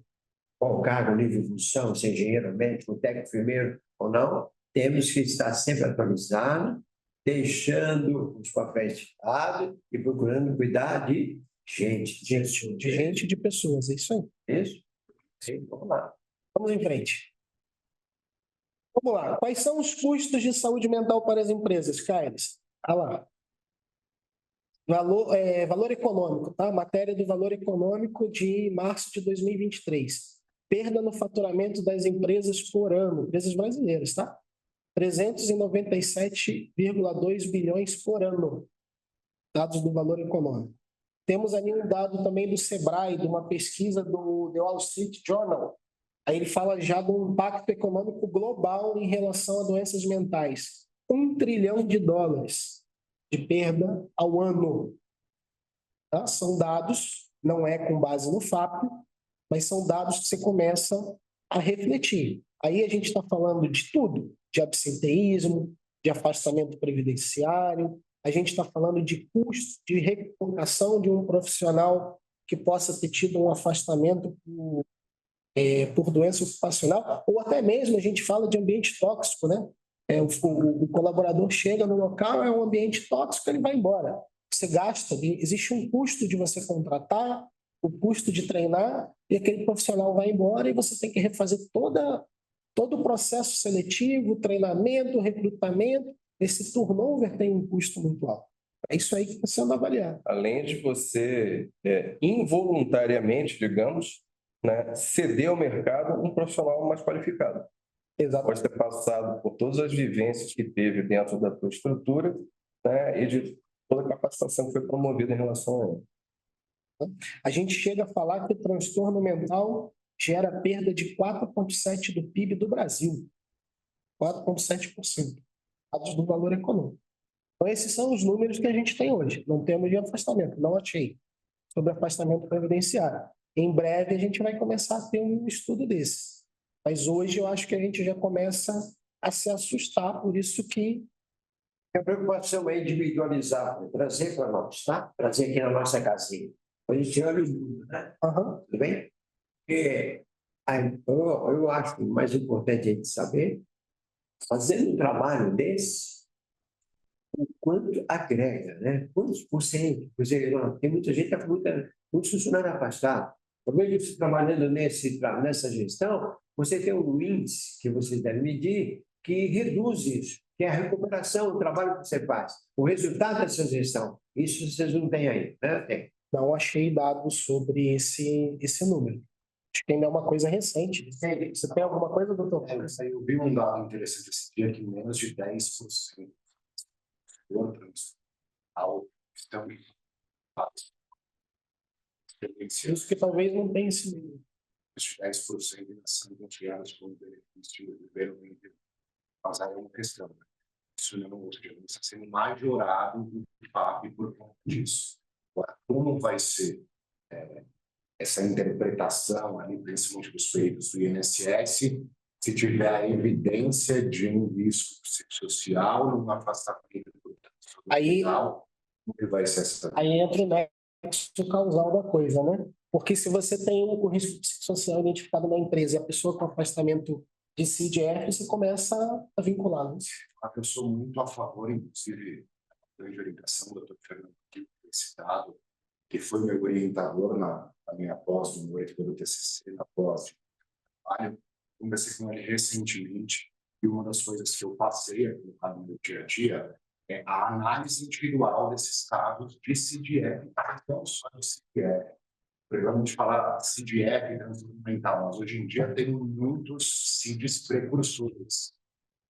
qual cargo, nível de função, se é engenheiro, médico, técnico, enfermeiro ou não, temos que estar sempre atualizados, deixando os papéis de lado e procurando cuidar de gente. De pessoas, é isso aí. Isso? Sim, vamos lá. Vamos em frente. Vamos lá. Quais são os custos de saúde mental para as empresas, Caires? Olha lá. Valor econômico, tá? Matéria do valor econômico de março de 2023. Perda no faturamento das empresas por ano, empresas brasileiras, tá? 397,2 bilhões por ano. Dados do valor econômico. Temos ali um dado também do Sebrae, de uma pesquisa do The Wall Street Journal. Aí ele fala já do impacto econômico global em relação a doenças mentais. $1 trilhão de perda ao ano. Tá? São dados, não é com base no FAP, mas são dados que você começa a refletir. Aí a gente está falando de tudo, de absenteísmo, de afastamento previdenciário, a gente está falando de custo de recolocação de um profissional que possa ter tido um afastamento por doença ocupacional, ou até mesmo a gente fala de ambiente tóxico, né? O colaborador chega no local, é um ambiente tóxico, ele vai embora. Você gasta, existe um custo de você contratar, o custo de treinar, e aquele profissional vai embora e você tem que refazer todo o processo seletivo, treinamento, recrutamento. Esse turnover tem um custo muito alto. É isso aí que está sendo avaliado. Além de você, involuntariamente, digamos, né, ceder ao mercado um profissional mais qualificado. Exato. Pode ter passado por todas as vivências que teve dentro da tua estrutura, né, e de toda a capacitação que foi promovida em relação a ele. A gente chega a falar que o transtorno mental gera perda de 4,7% do PIB do Brasil. 4,7%. Dados do valor econômico. Então, esses são os números que a gente tem hoje. Não temos de afastamento, não achei. Sobre afastamento previdenciário. Em breve, a gente vai começar a ter um estudo desse. Mas hoje, eu acho que a gente já começa a se assustar, por isso que... A preocupação é individualizar, trazer para nós, tá? Trazer aqui na nossa casinha. A gente olha o mundo, né? Tudo bem? Eu acho que o mais importante a gente saber, fazendo um trabalho desse, o quanto agrega, né? Quantos por cento? Tem muita gente, muitos funcionários afastados. Talvez você trabalhando nessa gestão, você tem um índice que vocês devem medir que reduz isso, que é a recuperação, o trabalho que você faz, o resultado dessa gestão. Isso vocês não têm aí, né? Tem. Não achei dados sobre esse número. Acho que ainda é uma coisa recente. Você tem alguma coisa, doutor? Eu vi um dado interessante esse dia que menos de 10% outros estão Isso que talvez não tenha esse número. 10% ainda são continuadas com o benefício do governo. Mas aí é uma questão. Isso não está sendo majorado do FAP por conta disso. Agora, como vai ser essa interpretação ali, principalmente dos feitos do INSS, se tiver a evidência de um risco psicossocial, num afastamento do Aí- social, o que vai ser essa? Aí entra o nexo causal da coisa, né? Porque se você tem o risco psicossocial identificado na empresa e a pessoa com afastamento de CID-F, você começa a vincular, né? Eu sou muito a favor, inclusive, da grande orientação do Dr. Fernando, que foi citado, que foi meu orientador na minha pós, no meu orientador do TCC, na pós de trabalho. Conversei com ele recentemente e uma das coisas que eu passei a colocar no meu dia a dia é a análise individual desses casos de CID-F, não só de CID-F. Precisamos falar CID-F e transtorno mental, mas hoje em dia tem muitos CIDs precursores.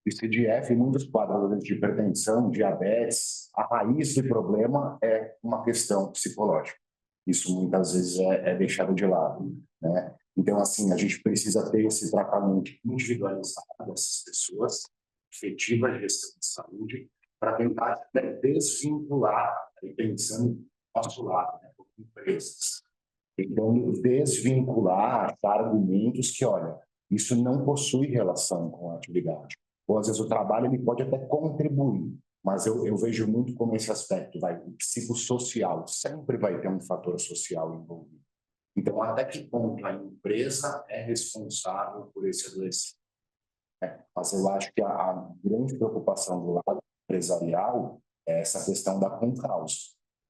E CID-F, muitos quadros de hipertensão, diabetes, a raiz do problema é uma questão psicológica. Isso muitas vezes é deixado de lado, né? Então, assim, a gente precisa ter esse tratamento individualizado dessas pessoas, efetiva gestão de saúde, para tentar desvincular, pensando no nosso lado, né, como empresas. Então, desvincular argumentos que, olha, isso não possui relação com a atividade. Ou, às vezes, o trabalho ele pode até contribuir, mas eu vejo muito como esse aspecto, o psicossocial, sempre vai ter um fator social envolvido. Então, até que ponto a empresa é responsável por esse adoecimento? Mas eu acho que a grande preocupação do lado empresarial é essa questão da concausa,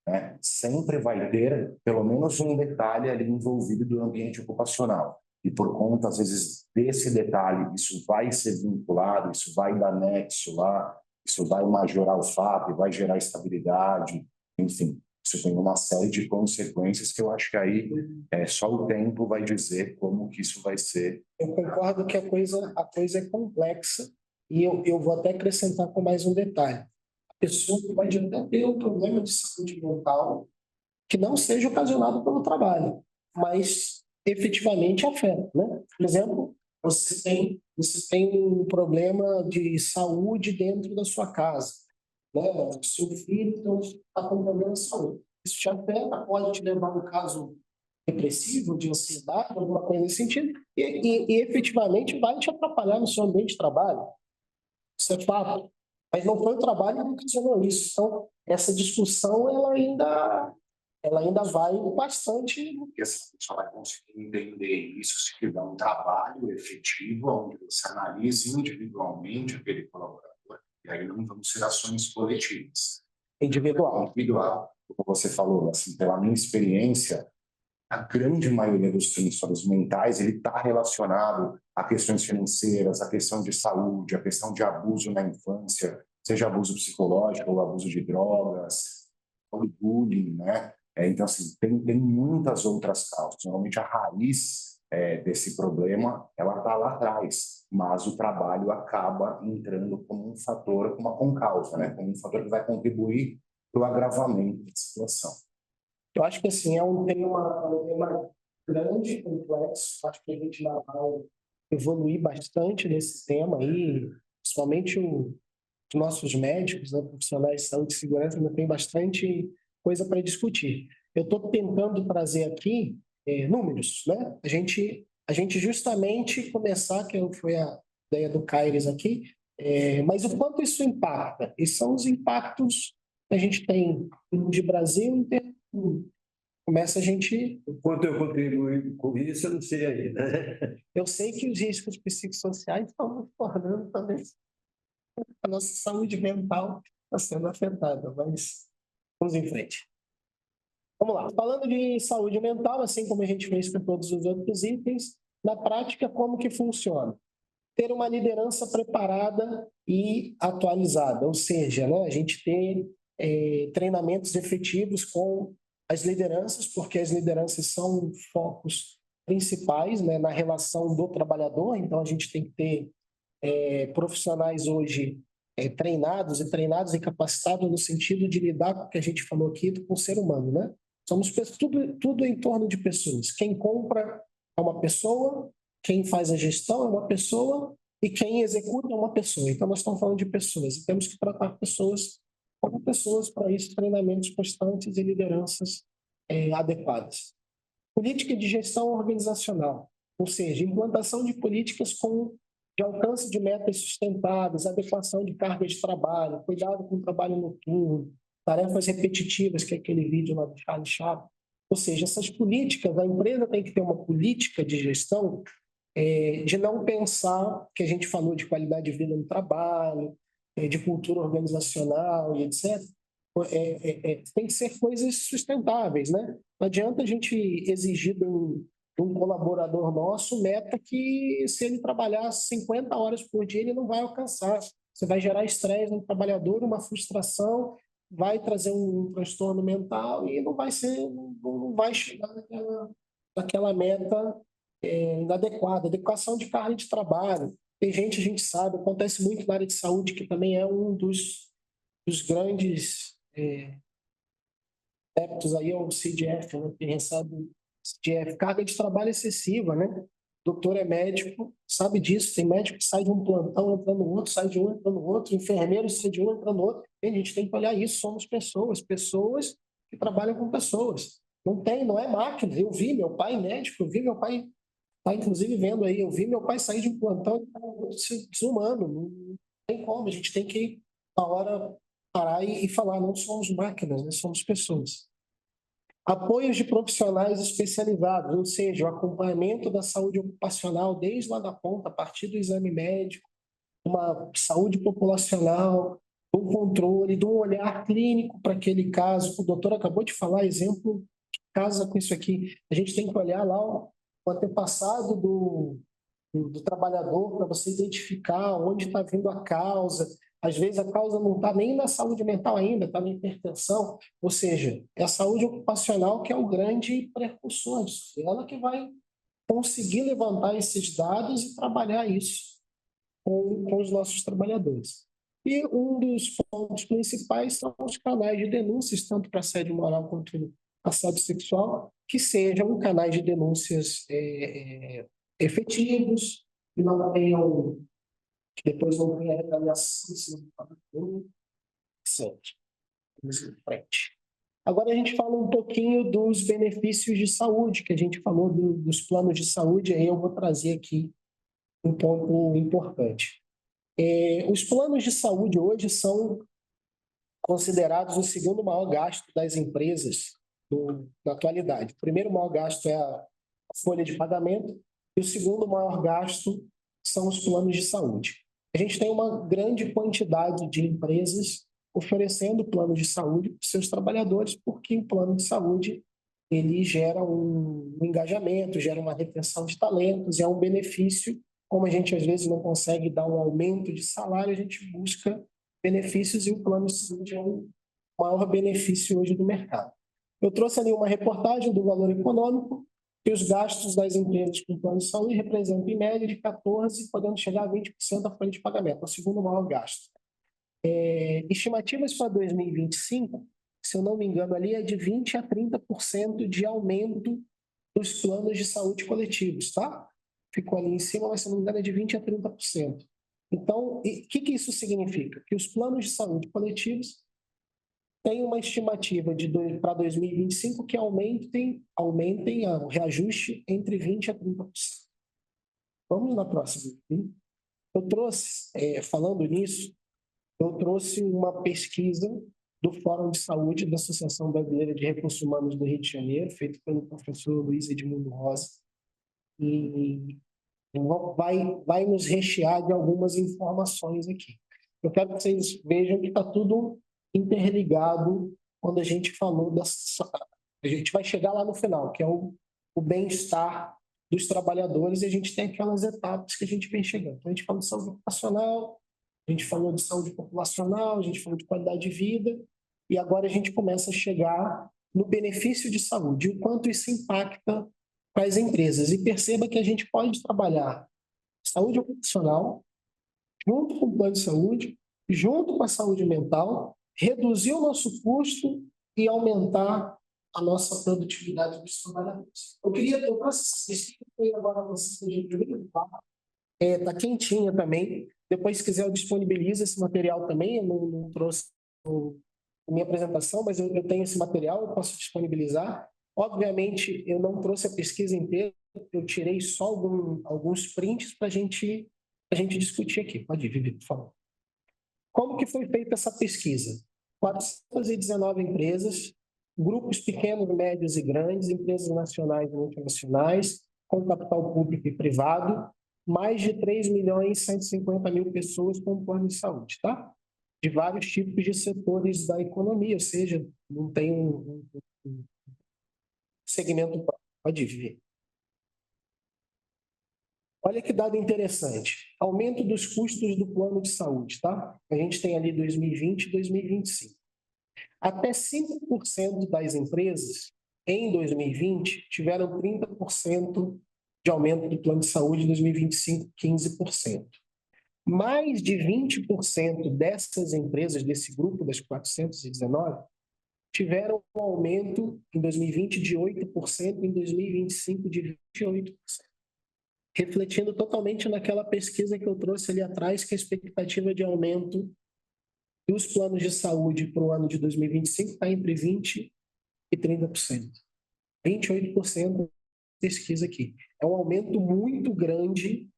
né? Sempre vai ter pelo menos um detalhe ali envolvido do ambiente ocupacional. E por conta, às vezes, desse detalhe, isso vai ser vinculado, isso vai dar nexo lá, isso vai majorar o fato, vai gerar estabilidade, enfim. Isso tem uma série de consequências que eu acho que aí só o tempo vai dizer como que isso vai ser. Eu concordo que a coisa é complexa e eu vou até acrescentar com mais um detalhe. A pessoa pode até ter um problema de saúde mental que não seja ocasionado pelo trabalho, mas efetivamente afeta, né? Por exemplo, você tem um problema de saúde dentro da sua casa, né? Seu filho está com problema de saúde. Isso te afeta, pode te levar a um caso depressivo, de ansiedade, alguma coisa nesse sentido, e efetivamente vai te atrapalhar no seu ambiente de trabalho. Isso é fato. Mas não foi o trabalho que ocasionou isso. Então, essa discussão ela ainda vai bastante. Porque essa pessoa vai conseguir entender isso se tiver um trabalho efetivo, onde você analise individualmente aquele colaborador. E aí não vão ser ações coletivas. Individual. Como você falou, assim, pela minha experiência, a grande maioria dos transtornos mentais ele está relacionado a questões financeiras, a questão de saúde, a questão de abuso na infância, seja abuso psicológico ou abuso de drogas, ou bullying, né? Então, assim, tem muitas outras causas. Normalmente, a raiz desse problema, ela está lá atrás, mas o trabalho acaba entrando como um fator, uma concausa, né? Como um fator que vai contribuir para o agravamento da situação. Eu acho que, assim, é um tema grande, complexo. Acho que a gente vai evoluir bastante nesse tema aí, principalmente os nossos médicos, né, profissionais de saúde e segurança, ainda tem bastante coisa para discutir. Eu estou tentando trazer aqui números, né? A gente justamente começar, que foi a ideia do Caires aqui, mas o quanto isso impacta? Esses são os impactos que a gente tem de Brasil inteiro. Começa a gente... O quanto eu contribuí com isso, eu não sei aí, né? Eu sei que os riscos psicossociais estão nos tornando também. A nossa saúde mental está sendo afetada, mas vamos em frente. Vamos lá. Falando de saúde mental, assim como a gente fez com todos os outros itens, na prática, como que funciona? Ter uma liderança preparada e atualizada, ou seja, né, a gente ter treinamentos efetivos com as lideranças, porque as lideranças são focos principais, né, na relação do trabalhador, então a gente tem que ter profissionais hoje treinados e capacitados no sentido de lidar com o que a gente falou aqui com o ser humano, né? Somos tudo em torno de pessoas. Quem compra é uma pessoa, quem faz a gestão é uma pessoa e quem executa é uma pessoa. Então, nós estamos falando de pessoas e temos que tratar pessoas como pessoas para isso, treinamentos constantes e lideranças adequadas. Política de gestão organizacional, ou seja, implantação de políticas com de alcance de metas sustentáveis, adequação de carga de trabalho, cuidado com o trabalho noturno, tarefas repetitivas, que é aquele vídeo lá do Charles Chaplin. Ou seja, essas políticas, a empresa tem que ter uma política de gestão de não pensar, que a gente falou de qualidade de vida no trabalho, de cultura organizacional e etc. Tem que ser coisas sustentáveis, né? Não adianta a gente exigir de um colaborador nosso meta que, se ele trabalhar 50 horas por dia, ele não vai alcançar. Você vai gerar estresse no trabalhador, uma frustração, vai trazer um transtorno mental e não vai chegar naquela meta inadequada. Adequação de carga de trabalho. Tem gente, a gente sabe, acontece muito na área de saúde, que também é um dos grandes débitos aí ao CDF, né? Que recebe CDF, carga de trabalho excessiva, né? Doutor é médico, sabe disso. Tem médico que sai de um plantão entrando no outro, sai de um entrando no outro, enfermeiro sai de um entrando no outro. E a gente tem que olhar isso. Somos pessoas que trabalham com pessoas. Não é máquina. Eu vi meu pai médico, eu vi meu pai, tá inclusive vendo aí, eu vi meu pai sair de um plantão e desumano. Não tem como. A gente tem que, na hora, parar e falar: não somos máquinas, né? Somos pessoas. Apoios de profissionais especializados, ou seja, o acompanhamento da saúde ocupacional desde lá da ponta, a partir do exame médico, uma saúde populacional, um controle, de um olhar clínico para aquele caso. O doutor acabou de falar, exemplo, que casa com isso aqui. A gente tem que olhar lá o antepassado do trabalhador para você identificar onde está vindo a causa. Às vezes a causa não está nem na saúde mental ainda, está na hipertensão. Ou seja, é a saúde ocupacional que é o grande precursor disso. É ela que vai conseguir levantar esses dados e trabalhar isso com os nossos trabalhadores. E um dos pontos principais são os canais de denúncias, tanto para assédio moral quanto assédio sexual, que sejam canais de denúncias efetivos, que não tenham, que depois não tenha retaliação em cima do trabalhador, etc. Vamos em frente. Agora a gente fala um pouquinho dos benefícios de saúde, que a gente falou dos planos de saúde, aí eu vou trazer aqui um ponto importante. Os planos de saúde hoje são considerados o segundo maior gasto das empresas na atualidade. O primeiro maior gasto é a folha de pagamento e o segundo maior gasto são os planos de saúde. A gente tem uma grande quantidade de empresas oferecendo planos de saúde para os seus trabalhadores, porque o plano de saúde ele gera um engajamento, gera uma retenção de talentos, é um benefício. Como a gente às vezes não consegue dar um aumento de salário, a gente busca benefícios e o plano de saúde é o maior benefício hoje do mercado. Eu trouxe ali uma reportagem do Valor Econômico, que os gastos das empresas com plano de saúde representam em média de 14%, podendo chegar a 20% da folha de pagamento, é o segundo maior gasto. Estimativas para 2025, se eu não me engano, ali é de 20% a 30% de aumento dos planos de saúde coletivos, tá? Ficou ali em cima, mas se não me engano é de 20% a 30%. Então, o que isso significa? Que os planos de saúde coletivos têm uma estimativa para 2025 que aumentem o reajuste entre 20% a 30%. Vamos na próxima. Eu trouxe, falando nisso, eu trouxe uma pesquisa do Fórum de Saúde da Associação Brasileira de Recursos Humanos do Rio de Janeiro, feita pelo professor Luiz Edmundo Rosa, e vai nos rechear de algumas informações aqui. Eu quero que vocês vejam que está tudo interligado quando a gente falou a gente vai chegar lá no final, que é o bem-estar dos trabalhadores, e a gente tem aquelas etapas que a gente vem chegando. Então, a gente falou de saúde ocupacional, a gente falou de saúde populacional, a gente falou de qualidade de vida, e agora a gente começa a chegar no benefício de saúde, o quanto isso impacta para as empresas. E perceba que a gente pode trabalhar saúde ocupacional, junto com o plano de saúde, junto com a saúde mental, reduzir o nosso custo e aumentar a nossa produtividade dos trabalhadores. Eu trouxe essa pesquisa agora para vocês. Está quentinha também. Depois, se quiser, eu disponibilizo esse material também. Eu não trouxe a minha apresentação, mas eu tenho esse material, eu posso disponibilizar. Obviamente, eu não trouxe a pesquisa inteira, eu tirei só alguns prints para a gente a gente discutir aqui. Pode ir, Vivi, por favor. Como que foi feita essa pesquisa? 419 empresas, grupos pequenos, médios e grandes, empresas nacionais e multinacionais, com capital público e privado, mais de 3.150.000 pessoas com plano de saúde, tá? De vários tipos de setores da economia, ou seja, não tem um segmento próprio. Pode ver. Olha que dado interessante. Aumento dos custos do plano de saúde, tá? A gente tem ali 2020 e 2025. Até 5% das empresas, em 2020, tiveram 30% de aumento do plano de saúde, em 2025, 15%. Mais de 20% dessas empresas, desse grupo das 419, tiveram um aumento em 2020 de 8%, em 2025 de 28%. Refletindo totalmente naquela pesquisa que eu trouxe ali atrás, que a expectativa de aumento dos planos de saúde para o ano de 2025 está entre 20% e 30%. 28% pesquisa aqui. É um aumento muito grande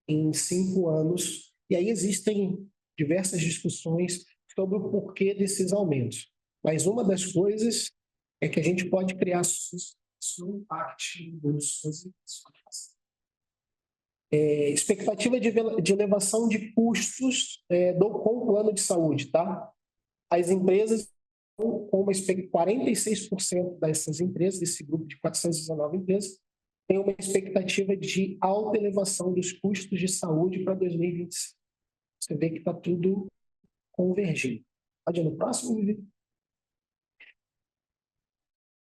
em 5 anos. E aí existem diversas discussões sobre o porquê desses aumentos. Mas uma das coisas é que a gente pode criar no impacto dos expectativa de elevação de custos com o plano de saúde, tá? As empresas, com uma 46% dessas empresas, desse grupo de 419 empresas, tem uma expectativa de alta elevação dos custos de saúde para 2025. Você vê que está tudo convergindo. Pode ir no próximo, Vivi?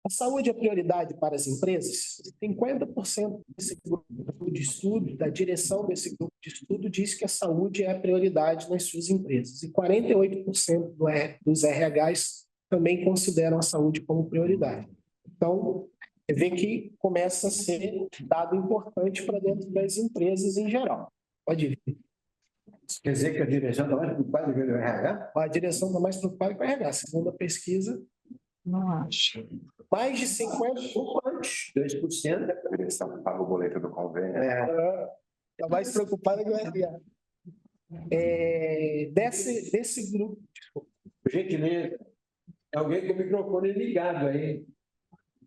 A saúde é prioridade para as empresas? 50% desse grupo de estudo, da direção desse grupo de estudo, diz que a saúde é a prioridade nas suas empresas. E 48% dos RHs também consideram a saúde como prioridade. Então, vê que começa a ser dado importante para dentro das empresas em geral. Pode ir. Isso quer dizer que a direção está mais preocupada com o RH? A direção está mais preocupada com o RH. Segundo a pesquisa, Não acho. mais de 50%, 2%. A direção paga o boleto do convênio. está mais preocupada com o RH. Desse grupo, Por gentileza, é alguém com o microfone ligado aí.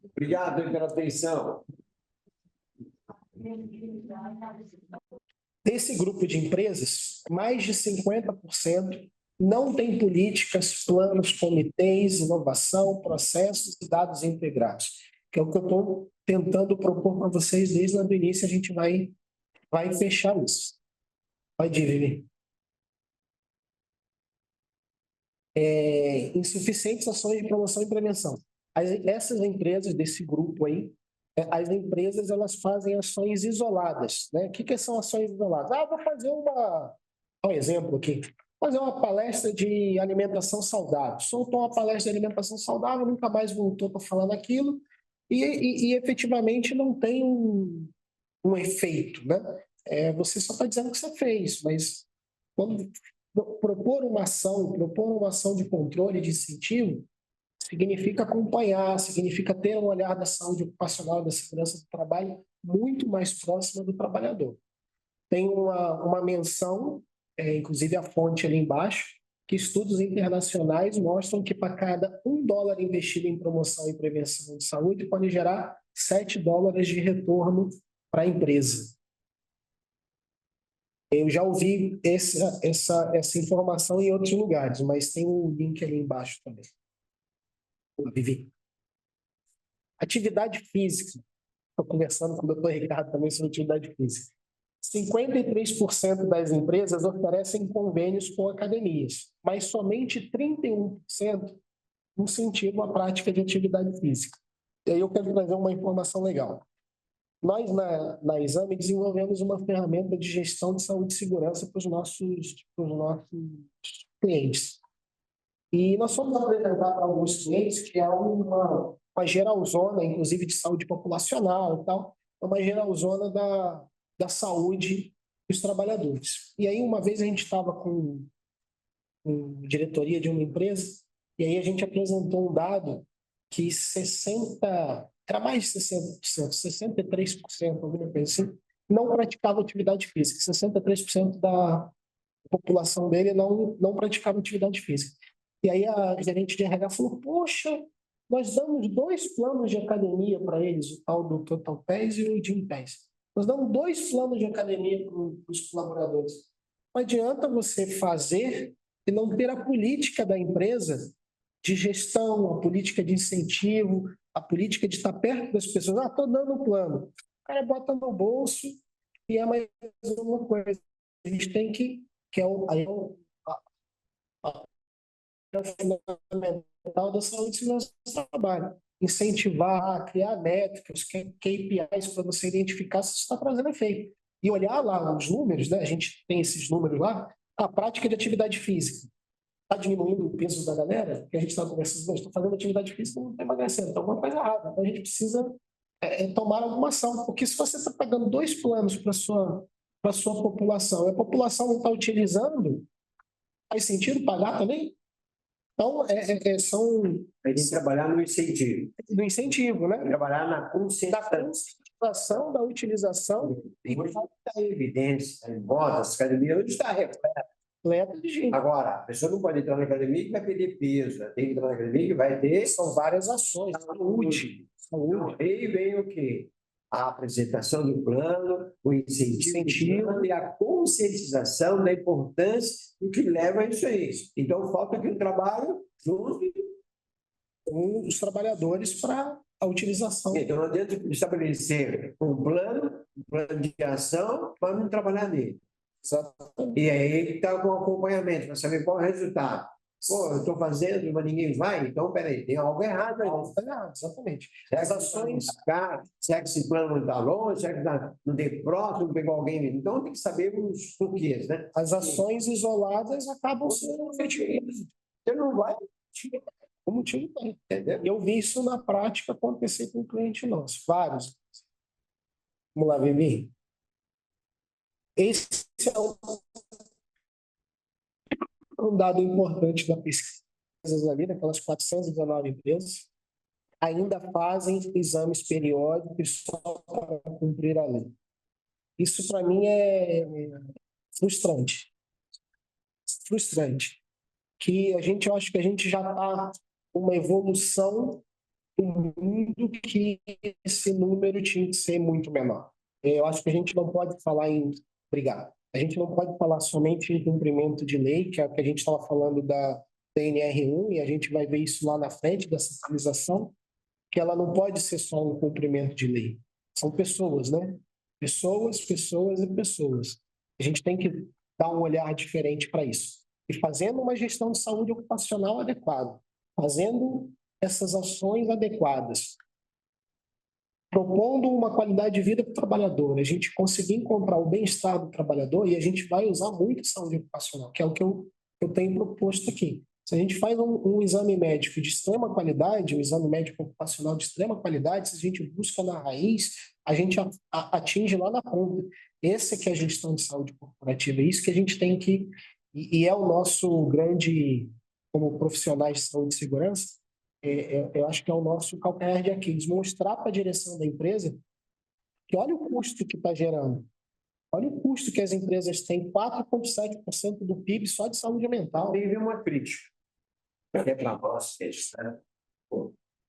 Obrigado aí pela atenção. desse grupo de empresas, mais de 50% não tem políticas, planos, comitês, inovação, processos e dados integrados, que é o que eu estou tentando propor para vocês desde o início. A gente vai fechar isso. Pode ir, Vivi. Insuficientes ações de promoção e prevenção. Essas empresas desse grupo aí, as empresas elas fazem ações isoladas, né? O que são ações isoladas? Vou fazer um exemplo aqui. Fazer uma palestra de alimentação saudável. Soltou uma palestra de alimentação saudável, nunca mais voltou para falar naquilo e efetivamente não tem um efeito, né? Você só está dizendo que você fez, mas quando propor uma ação de controle, de incentivo, significa acompanhar, significa ter um olhar da saúde ocupacional, da segurança do trabalho muito mais próxima do trabalhador. Tem uma menção, inclusive a fonte ali embaixo, que estudos internacionais mostram que para cada $1 investido em promoção e prevenção de saúde pode gerar $7 de retorno para a empresa. Eu já ouvi essa informação em outros lugares, mas tem um link ali embaixo também. Vivi. Atividade física. Estou conversando com o Dr. Ricardo também sobre atividade física. 53% das empresas oferecem convênios com academias, mas somente 31% incentivam a prática de atividade física. E aí eu quero trazer uma informação legal. Nós, na Exame, desenvolvemos uma ferramenta de gestão de saúde e segurança para os nossos clientes. E nós fomos apresentar para alguns clientes que é uma geralzona, inclusive de saúde populacional e tal, uma geralzona da saúde dos trabalhadores. E aí, uma vez a gente estava com diretoria de uma empresa, e aí a gente apresentou um dado que era mais de 60%, 63%, alguma coisa assim, não praticava atividade física. 63% da população dele não praticava atividade física. E aí a gerente de RH falou, poxa, nós damos 2 planos de academia para eles, o tal do Total Pass e o Gym Pass. Nós damos 2 planos de academia para os colaboradores. Não adianta você fazer e não ter a política da empresa de gestão, a política de incentivo, a política de estar perto das pessoas. Ah, estou dando um plano. O cara bota no bolso e é mais uma coisa. A gente tem que é o fundamental da saúde e segurança do trabalho. Incentivar, criar métricas, KPIs para você identificar se está trazendo efeito. E olhar lá os números, né? A gente tem esses números lá, a prática de atividade física. Está diminuindo o peso da galera? Porque a gente está conversando, estou fazendo atividade física e não está emagrecendo, então alguma coisa errada. Então a gente precisa tomar alguma ação, porque se você está pagando 2 planos para a sua população, e a população não está utilizando, faz sentido pagar também? Então, são... Aí tem que trabalhar no incentivo. Do incentivo, né? Trabalhar na conscientização da utilização. E hoje está em evidência, em botas, academia, onde está repleta de gente. Agora, a pessoa não pode entrar na academia que vai perder peso, né? Tem que entrar na academia que vai ter... São várias ações, saúde. Aí vem o quê? A apresentação do plano, o incentivo e a conscientização da importância do que leva a isso aí. Então, falta aqui um trabalho junto com os trabalhadores para a utilização. Então, não adianta estabelecer um plano de ação para não trabalhar nele. Exatamente. E aí está com acompanhamento, para saber qual é o resultado. Pô, eu estou fazendo, mas ninguém vai, então, peraí, tem algo errado aí. Exatamente. As ações, será que esse plano não está longe, será que não tem próximo, pegou alguém? Então, tem que saber os porquês, né? As ações isoladas acabam sendo efetivas. Você não vai... Como time tem, entendeu? Eu vi isso na prática acontecer com um cliente nosso, vários. Vamos lá, Vivi. Esse é um dado importante da pesquisa ali, daquelas 419 empresas, ainda fazem exames periódicos só para cumprir a lei. Isso, para mim, é frustrante. Frustrante. Que eu acho que a gente já está uma evolução do mundo que esse número tinha que ser muito menor. Eu acho que a gente não pode falar em brigar. A gente não pode falar somente em cumprimento de lei, que é o que a gente estava falando da NR1, e a gente vai ver isso lá na frente dessa atualização, que ela não pode ser só um cumprimento de lei. São pessoas, né? Pessoas, pessoas e pessoas. A gente tem que dar um olhar diferente para isso. E fazendo uma gestão de saúde ocupacional adequada, fazendo essas ações adequadas, propondo uma qualidade de vida para o trabalhador, a gente conseguir encontrar o bem-estar do trabalhador, e a gente vai usar muito saúde ocupacional, que é o que eu tenho proposto aqui. Se a gente faz um exame médico de extrema qualidade, um exame médico ocupacional de extrema qualidade, se a gente busca na raiz, a gente atinge lá na ponta. Essa que é a gestão de saúde corporativa, é isso que a gente tem que... E é o nosso grande, como profissionais de saúde e segurança, eu acho que é o nosso calcanhar de Aquiles, mostrar para a direção da empresa que olha o custo que está gerando. Olha o custo que as empresas têm, 4,7% do PIB só de saúde mental. Tem que ver uma crítica. É para nós, que está...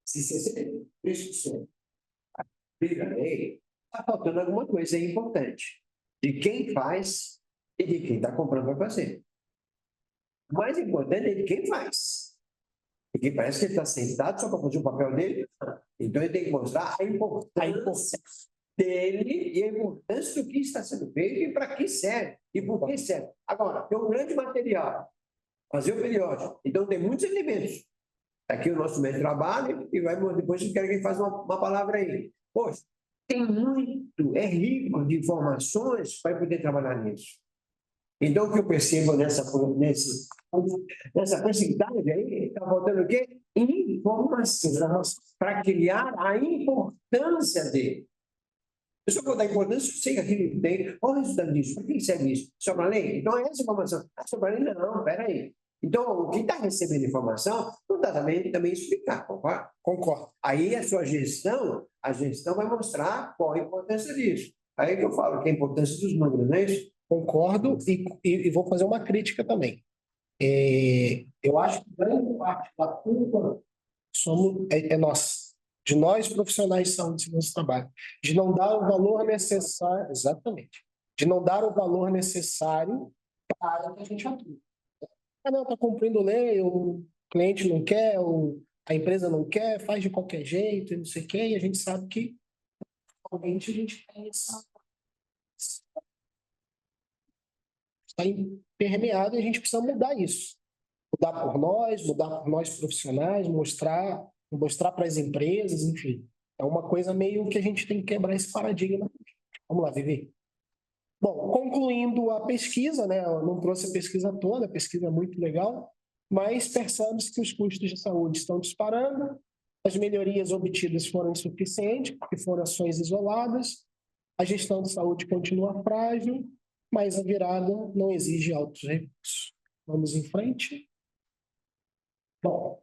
Se 63% está faltando alguma coisa aí importante. De quem faz e de quem está comprando para fazer. O mais importante é de quem faz. Porque parece que ele está sentado só para fazer o papel dele. Então ele tem que mostrar a importância dele e a importância do que está sendo feito e para que serve e por que serve. Agora, tem um grande material, fazer o periódico. Então tem muitos elementos. Aqui o nosso médico trabalha e vai depois eu quero que ele faça uma palavra aí. Poxa, tem muito, é rico de informações para poder trabalhar nisso. Então, o que eu percebo nessa porcentagem aí, está faltando o quê? Informação para criar a importância dele. Eu só vou dar importância, eu sei que aquilo tem. Qual o resultado disso? Para que serve isso? Só para lei? Então, é essa informação. Só para lei? Não, peraí. Então, quem está recebendo informação não está também explicar, concorda? Concordo. Aí a sua gestão, vai mostrar qual a importância disso. Aí que eu falo que é a importância dos números, não é isso? Concordo e vou fazer uma crítica também. Eu acho que grande parte da culpa é nossa, de nós profissionais de saúde e segurança do trabalho, de não dar o valor necessário, exatamente, de não dar o valor necessário para a área que a gente atua. Ah, não, está cumprindo lei, o cliente não quer, a empresa não quer, faz de qualquer jeito, e não sei o quê, e a gente sabe que realmente a gente tem está permeado e a gente precisa mudar isso. Mudar por nós profissionais, mostrar para as empresas, enfim. É uma coisa meio que a gente tem que quebrar esse paradigma. Vamos lá, Vivi. Bom, concluindo a pesquisa, né? Eu não trouxe a pesquisa toda, a pesquisa é muito legal, mas percebe-se que os custos de saúde estão disparando, as melhorias obtidas foram insuficientes, porque foram ações isoladas, a gestão de saúde continua frágil, mas a virada não exige altos recursos. Vamos em frente. Bom,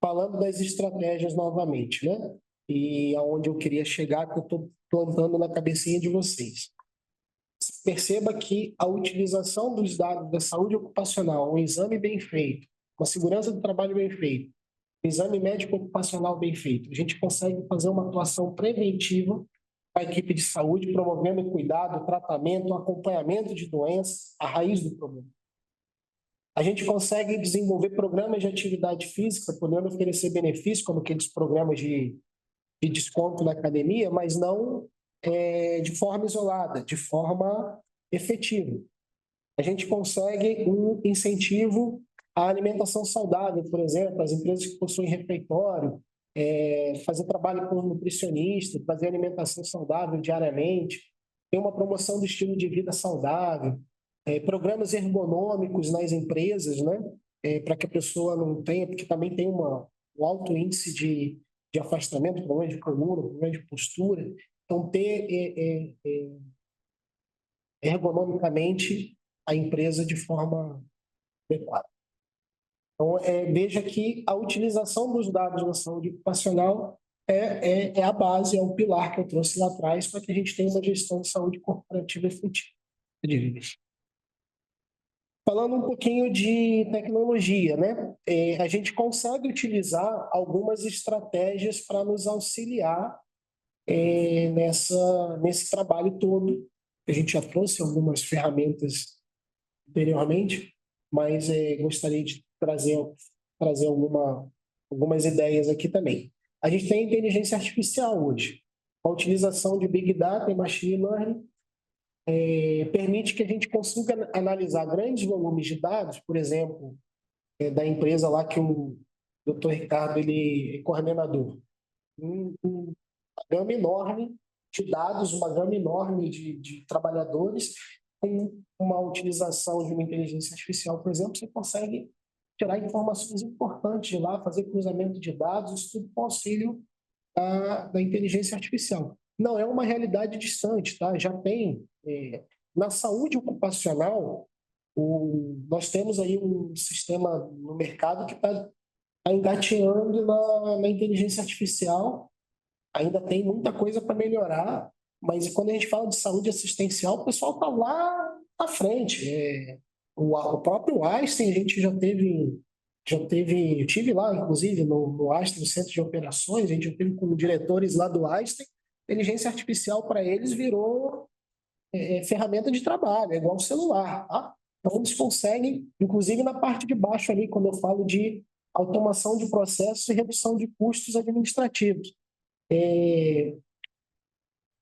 falando das estratégias novamente, né? E aonde eu queria chegar, que eu estou plantando na cabecinha de vocês. Perceba que a utilização dos dados da saúde ocupacional, um exame bem feito, uma segurança do trabalho bem feito, um exame médico ocupacional bem feito, a gente consegue fazer uma atuação preventiva para a equipe de saúde, promovendo cuidado, tratamento, acompanhamento de doenças, a raiz do problema. A gente consegue desenvolver programas de atividade física, podendo oferecer benefícios, como aqueles programas de desconto na academia, mas não de forma isolada, de forma efetiva. A gente consegue um incentivo à alimentação saudável, por exemplo, as empresas que possuem refeitório, fazer trabalho com nutricionista, fazer alimentação saudável diariamente, ter uma promoção do estilo de vida saudável, programas ergonômicos nas empresas, né? Para que a pessoa não tenha, porque também tem um alto índice de afastamento, problema de coluna, problema de postura. Então, ter ergonomicamente a empresa de forma adequada. Então, veja que a utilização dos dados na saúde ocupacional é a base, é o pilar que eu trouxe lá atrás para que a gente tenha uma gestão de saúde corporativa efetiva. Falando um pouquinho de tecnologia, né? A gente consegue utilizar algumas estratégias para nos auxiliar nesse trabalho todo. A gente já trouxe algumas ferramentas anteriormente, mas gostaria de trazer algumas ideias aqui também. A gente tem inteligência artificial hoje. A utilização de Big Data e Machine Learning permite que a gente consiga analisar grandes volumes de dados, por exemplo, da empresa lá que o Dr. Ricardo ele é coordenador. Uma gama enorme de dados, uma gama enorme de trabalhadores, com uma utilização de uma inteligência artificial, por exemplo, você consegue tirar informações importantes de lá, fazer cruzamento de dados, isso tudo com auxílio da inteligência artificial. Não é uma realidade distante, tá? Já tem. Na saúde ocupacional, nós temos aí um sistema no mercado que está engateando na inteligência artificial. Ainda tem muita coisa para melhorar, mas quando a gente fala de saúde assistencial, o pessoal está lá à frente. O próprio Einstein, a gente já teve, eu tive lá, inclusive, no Einstein, no Centro de Operações, a gente já teve como diretores lá do Einstein, inteligência artificial para eles virou ferramenta de trabalho, é igual o celular, tá? Então, eles conseguem, inclusive na parte de baixo ali, quando eu falo de automação de processos e redução de custos administrativos. Tem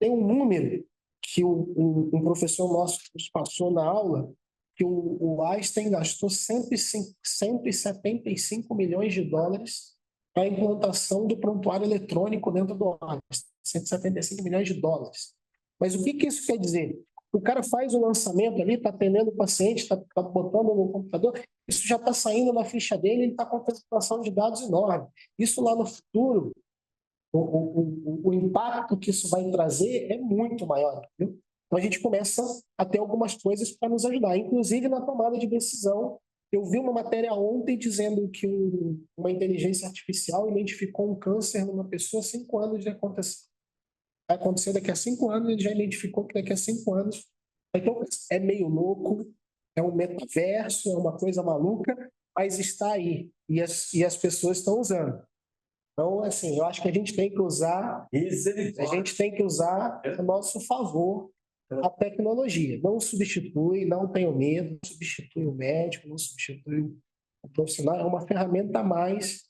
um número que um professor nosso nos passou na aula, que o Einstein gastou 175 milhões de dólares para a implantação do prontuário eletrônico dentro do Einstein. 175 milhões de dólares. Mas o que isso quer dizer? O cara faz o lançamento ali, está atendendo o paciente, está botando no computador, isso já está saindo na ficha dele, ele está com a concentração de dados enorme. Isso lá no futuro, o impacto que isso vai trazer é muito maior. Entendeu? Então a gente começa a ter algumas coisas para nos ajudar, inclusive na tomada de decisão. Eu vi uma matéria ontem dizendo que uma inteligência artificial identificou um câncer numa pessoa 5 anos de acontecer. vai acontecer daqui a 5 anos, ele já identificou que daqui a 5 anos. Então, é meio louco, é um metaverso, é uma coisa maluca, mas está aí, e as pessoas estão usando. Então, assim, eu acho que a gente tem que usar a nosso favor a tecnologia. Não substitui, não tenho medo, não substitui o médico, não substitui o profissional, é uma ferramenta a mais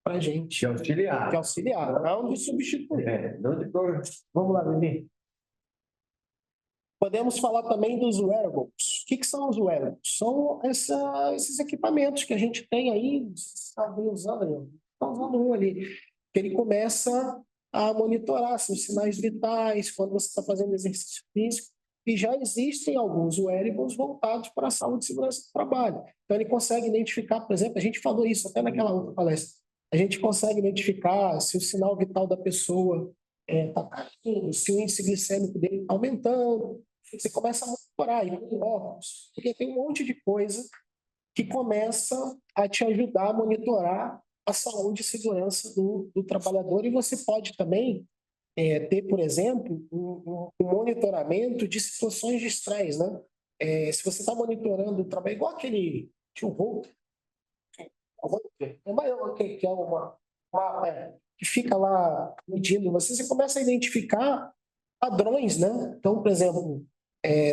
para a gente. De auxiliar. De auxiliar, não de substituir. Não de... Vamos lá, Lili. Podemos falar também dos wearables. O que são os wearables? São esses equipamentos que a gente tem aí, vocês estão usando um ali, que ele começa a monitorar seus sinais vitais, quando você está fazendo exercício físico, e já existem alguns wearables voltados para a saúde e segurança do trabalho. Então, ele consegue identificar, por exemplo, a gente falou isso até naquela outra palestra, a gente consegue identificar se o sinal vital da pessoa está caindo, se o índice glicêmico dele está aumentando, você começa a monitorar, porque tem um monte de coisa que começa a te ajudar a monitorar a saúde e segurança do trabalhador, e você pode também ter, por exemplo, um monitoramento de situações de estresse, né? Se você está monitorando o trabalho, igual aquele tio Volta, que fica lá medindo, você começa a identificar padrões, né? Então, por exemplo,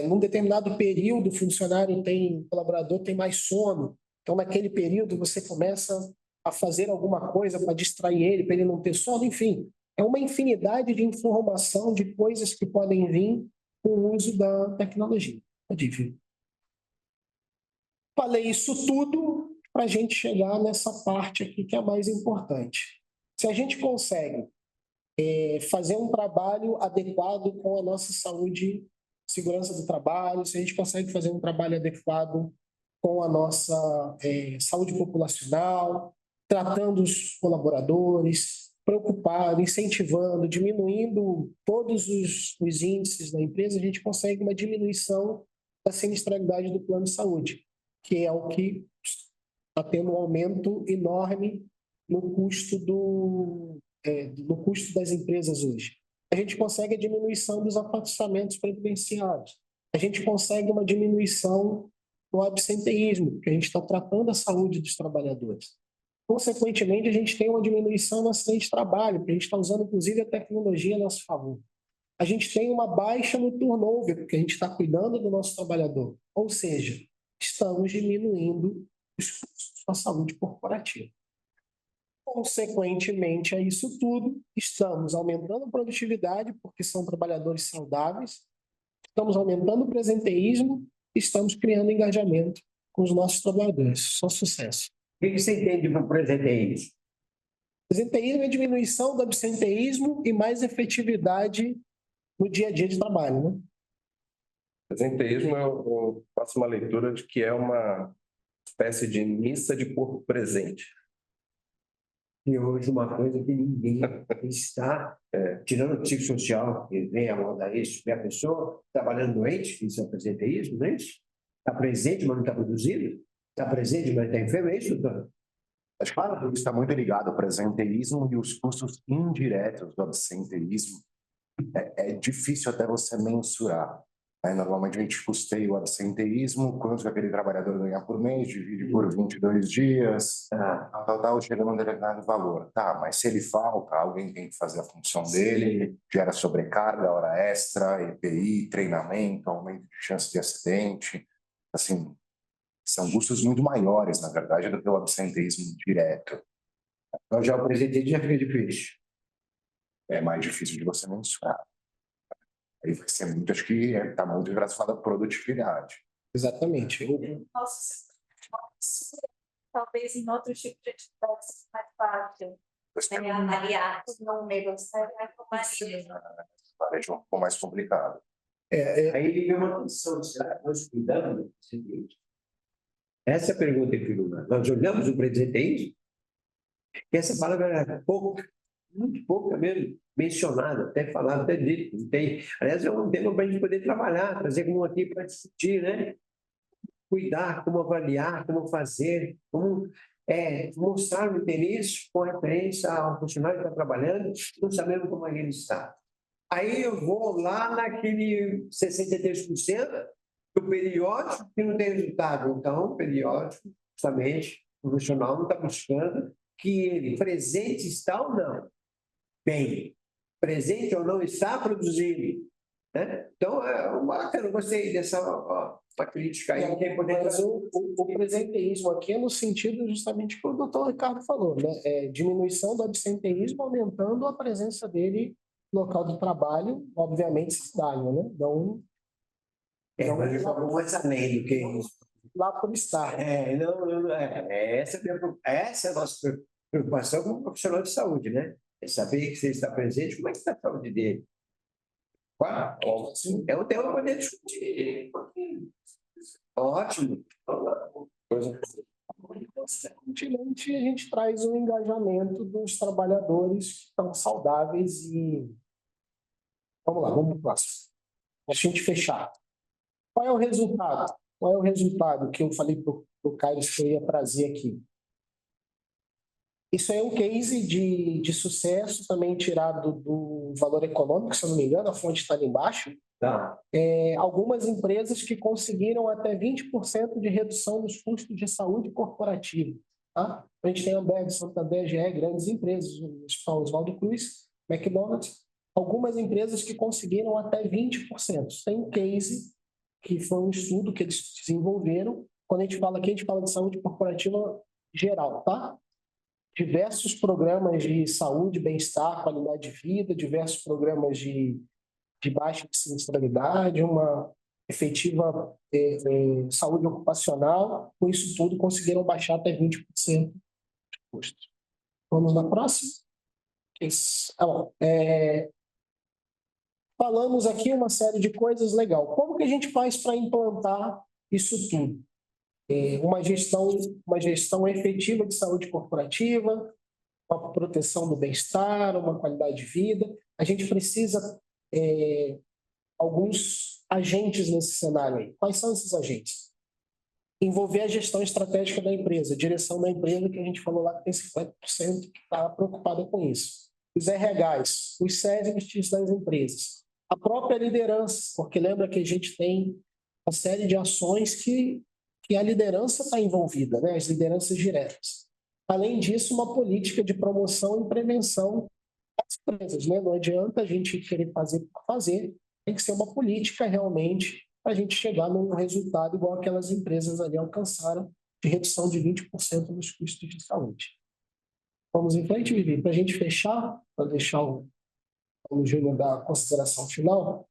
num determinado período, o colaborador tem mais sono, então naquele período você começa a fazer alguma coisa para distrair ele, para ele não ter sono, enfim. É uma infinidade de informação, de coisas que podem vir com o uso da tecnologia. Pode vir. Falei isso tudo para a gente chegar nessa parte aqui que é a mais importante. Se a gente consegue fazer um trabalho adequado com a nossa saúde, segurança do trabalho, se a gente consegue fazer um trabalho adequado com a nossa saúde populacional, tratando os colaboradores, preocupado, incentivando, diminuindo todos os índices da empresa, a gente consegue uma diminuição da sinistralidade do plano de saúde, que é o que está tendo um aumento enorme no custo das empresas hoje. A gente consegue a diminuição dos afastamentos previdenciários. A gente consegue uma diminuição no absenteísmo, porque a gente está tratando a saúde dos trabalhadores. Consequentemente, a gente tem uma diminuição no acidente de trabalho, porque a gente está usando, inclusive, a tecnologia a nosso favor. A gente tem uma baixa no turnover, porque a gente está cuidando do nosso trabalhador. Ou seja, estamos diminuindo os custos da saúde corporativa. Consequentemente a isso tudo, estamos aumentando a produtividade, porque são trabalhadores saudáveis, estamos aumentando o presenteísmo, estamos criando engajamento com os nossos trabalhadores. Só sucesso. O que você entende por presenteísmo? Presenteísmo é diminuição do absenteísmo e mais efetividade no dia a dia de trabalho, né? Presenteísmo, eu faço uma leitura de que é uma espécie de missa de corpo presente. E hoje uma coisa que ninguém está, tirando o psicossocial, que vem a moda isso, a pessoa trabalhando doente, isso é presenteísmo, não é isso? Está presente, mas não está produzindo? Está presente, mas está enfermo, é isso, doutor? Acho que está muito ligado ao presenteísmo e os custos indiretos do absenteísmo. É difícil até você mensurar. Normalmente a gente custeia o absenteísmo, quanto aquele trabalhador ganha por mês, divide por 22 dias, chega num determinado valor. Tá, mas se ele falta, alguém tem que fazer a função dele, gera sobrecarga, hora extra, EPI, treinamento, aumento de chance de acidente. Assim, são custos muito maiores, na verdade, do que o absenteísmo direto. Então já o presenteísmo já fica difícil. É mais difícil de você mensurar. Aí vai ser muito, acho que está muito relacionado à produtividade. Exatamente. Talvez em outro tipo de atividade seja mais fácil. Avaliar os números, Varejo um pouco mais complicado. Aí ele vem uma condição, será que nós cuidamos do presenteísmo? Essa é a pergunta que nós olhamos o presenteísmo, e essa palavra é pouca, muito pouca mesmo, mencionada, até falado, até dito, não tem. Aliás, é um tema para a gente poder trabalhar, trazer como aqui para discutir, né? Cuidar, como avaliar, como fazer, como mostrar o interesse com referência ao funcionário que está trabalhando, não sabemos como ele está. Aí eu vou lá naquele 63% do periódico que não tem resultado. Então, o periódico, justamente, o profissional não está buscando que ele presente está ou não. Bem, presente ou não está produzindo. Né? Então, eu gostei dessa uma crítica aí que é importante. Mas o presenteísmo aqui é no sentido justamente que o doutor Ricardo falou, né? É diminuição do absenteísmo, aumentando a presença dele no local do trabalho, obviamente, cidadão, né? Então, Mas eu vou mais além do que isso. lá por estar. Essa é a nossa preocupação como profissional de saúde, né? É saber que você está presente, como é que está a saúde dele. É um tema para poder discutir. Ótimo. Consequentemente, a gente traz o engajamento dos trabalhadores que estão saudáveis e... Vamos lá, vamos para o próximo. Para a gente fechar. Qual é o resultado? Qual é o resultado que eu falei para o Caio que eu ia trazer aqui? Isso é um case de sucesso, também tirado do valor econômico, se eu não me engano, a fonte está ali embaixo. Tá. Algumas empresas que conseguiram até 20% de redução nos custos de saúde corporativa. Tá? A gente tem a Ambev, Santander, GE, grandes empresas, o Hospital Oswaldo Cruz, McDonald's, algumas empresas que conseguiram até 20%. Tem um case que foi um estudo que eles desenvolveram. Quando a gente fala aqui, a gente fala de saúde corporativa geral, tá? Diversos programas de saúde, bem-estar, qualidade de vida, diversos programas de baixa sinistralidade, uma efetiva saúde ocupacional. Com isso tudo, conseguiram baixar até 20% de custo. Vamos na próxima? Falamos aqui uma série de coisas legais. Como que a gente faz para implantar isso tudo? Uma gestão efetiva de saúde corporativa, uma proteção do bem-estar, uma qualidade de vida. A gente precisa alguns agentes nesse cenário aí. Quais são esses agentes? Envolver a gestão estratégica da empresa, a direção da empresa, que a gente falou lá que tem 50% que está preocupada com isso. Os RHs, os services das empresas. A própria liderança, porque lembra que a gente tem uma série de ações que a liderança está envolvida, né? As lideranças diretas. Além disso, uma política de promoção e prevenção das empresas, né? Não adianta a gente querer fazer por fazer, tem que ser uma política realmente para a gente chegar num resultado igual aquelas empresas ali alcançaram, de redução de 20% nos custos de saúde. Vamos em frente, Vivi, para a gente fechar, para deixar o Júnior dar a consideração final.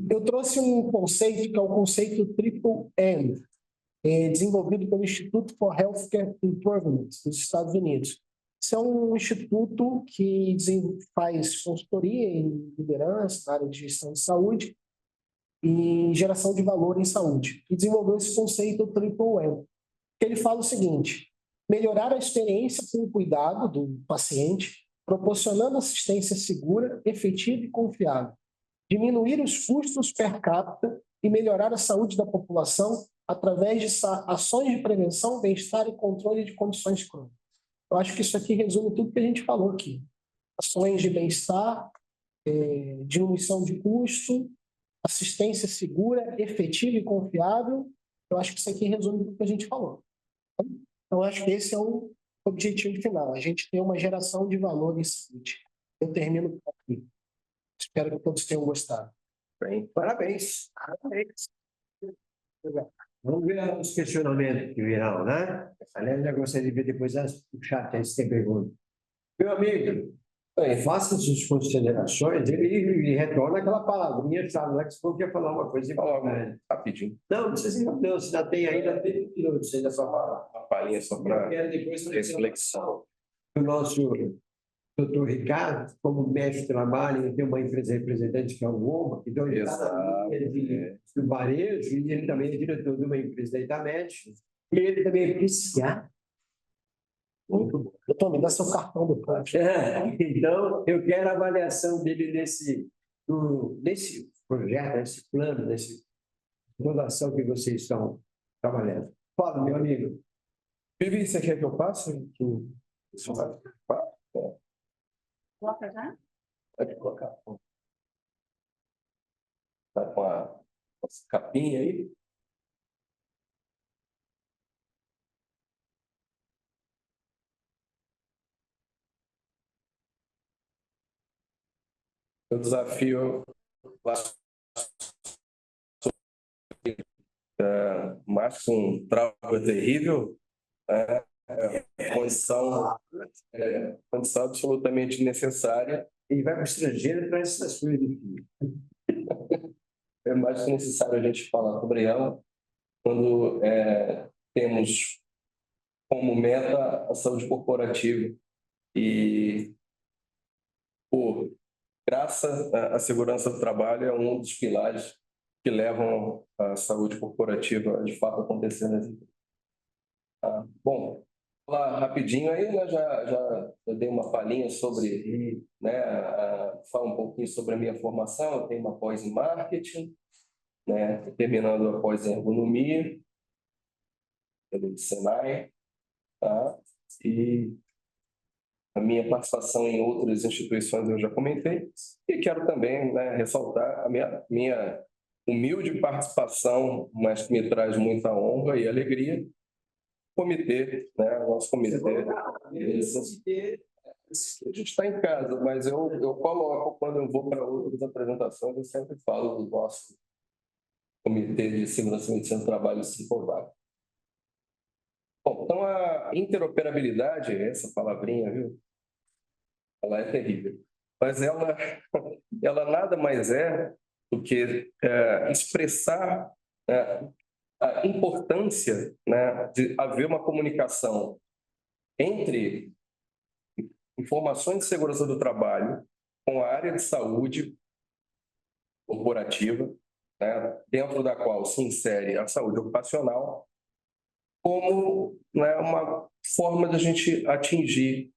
Eu trouxe um conceito que é o conceito Triple M, desenvolvido pelo Institute for Healthcare Improvement dos Estados Unidos. Esse é um instituto que faz consultoria em liderança, na área de gestão de saúde e geração de valor em saúde. E desenvolveu esse conceito Triple M, que ele fala o seguinte: melhorar a experiência com o cuidado do paciente, proporcionando assistência segura, efetiva e confiável, diminuir os custos per capita e melhorar a saúde da população através de ações de prevenção, bem-estar e controle de condições crônicas. Eu acho que isso aqui resume tudo que a gente falou aqui. Ações de bem-estar, diminuição de custo, assistência segura, efetiva e confiável. Eu acho que isso aqui resume tudo que a gente falou. Então, eu acho que esse é o objetivo final, a gente ter uma geração de valor em saúde. Eu termino por aqui. Espero que todos tenham gostado. Bem, parabéns. Parabéns. Vamos ver os questionamentos que virão, né? Aliás, eu gostaria de ver depois o chat, se tem pergunta. Meu amigo, faça suas considerações, ele retorna aquela palavrinha, sabe, lá que você falou que ia falar uma coisa e falar rapidinho. Não precisa ir, não, você ainda tem 30 minutos, ainda só para uma palhinha, só para reflexão. O nosso doutor Ricardo, como mestre de trabalho, ele tem uma empresa representante que é o Goma, então ele está do varejo, e ele também é diretor de uma empresa da Itamed, e ele também é PCA. Muito bom. Doutor, me dá seu cartão depois. Então, eu quero a avaliação dele nesse projeto, nesse plano, nessa fundação que vocês estão trabalhando. Fala, meu amigo. Vivi, você quer que eu passe? Coloca já? Pode colocar. Está com a nossa capinha aí. O desafio lá, mais que um trauma terrível, condição absolutamente necessária. E vai para o estrangeiro para essas coisas difíceis. É mais que necessário a gente falar sobre ela quando temos como meta a saúde corporativa. E, por graça, a segurança do trabalho é um dos pilares que levam a saúde corporativa a, de fato, acontecer nas empresas. Bom, falar rapidinho aí, né, já dei uma palhinha sobre, né, falar um pouquinho sobre a minha formação. Eu tenho uma pós em marketing, né, terminando a pós em ergonomia, pelo Senai, tá? E a minha participação em outras instituições eu já comentei, e quero também, né, ressaltar a minha humilde participação, mas que me traz muita honra e alegria, comitê, né, nosso comitê. A gente está em casa, mas eu coloco, quando eu vou para outras apresentações, eu sempre falo do nosso Comitê de Segurança e Medicina do Trabalho, Sincovac. Bom, então a interoperabilidade, essa palavrinha, viu? Ela é terrível. Mas ela nada mais é do que expressar a importância, né, de haver uma comunicação entre informações de segurança do trabalho com a área de saúde corporativa, né, dentro da qual se insere a saúde ocupacional, como, né, uma forma de a gente atingir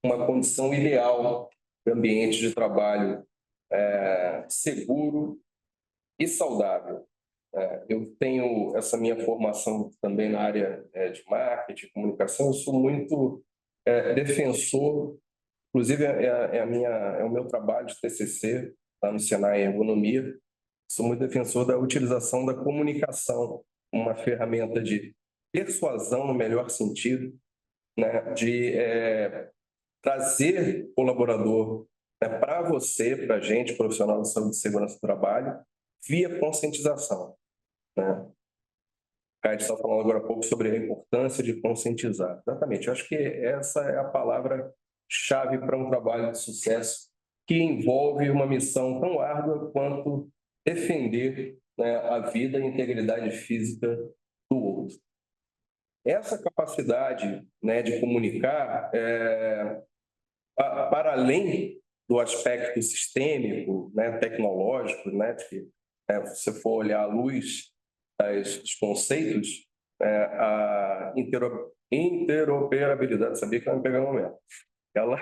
uma condição ideal de ambiente de trabalho seguro e saudável. Eu tenho essa minha formação também na área de marketing, comunicação. Eu sou muito defensor, inclusive é o meu trabalho de TCC lá no Senai em Ergonomia. Sou muito defensor da utilização da comunicação, uma ferramenta de persuasão no melhor sentido, né, de trazer colaborador, né, para você, para a gente, profissional de saúde e segurança do trabalho, via conscientização, né? A gente está falando agora há pouco sobre a importância de conscientizar. Exatamente, eu acho que essa é a palavra-chave para um trabalho de sucesso que envolve uma missão tão árdua quanto defender, né, a vida e a integridade física do outro. Essa capacidade, né, de comunicar para além do aspecto sistêmico, né, tecnológico, né, que se você for olhar à luz dos conceitos, a interoperabilidade, sabia que ela me pegou no momento, ela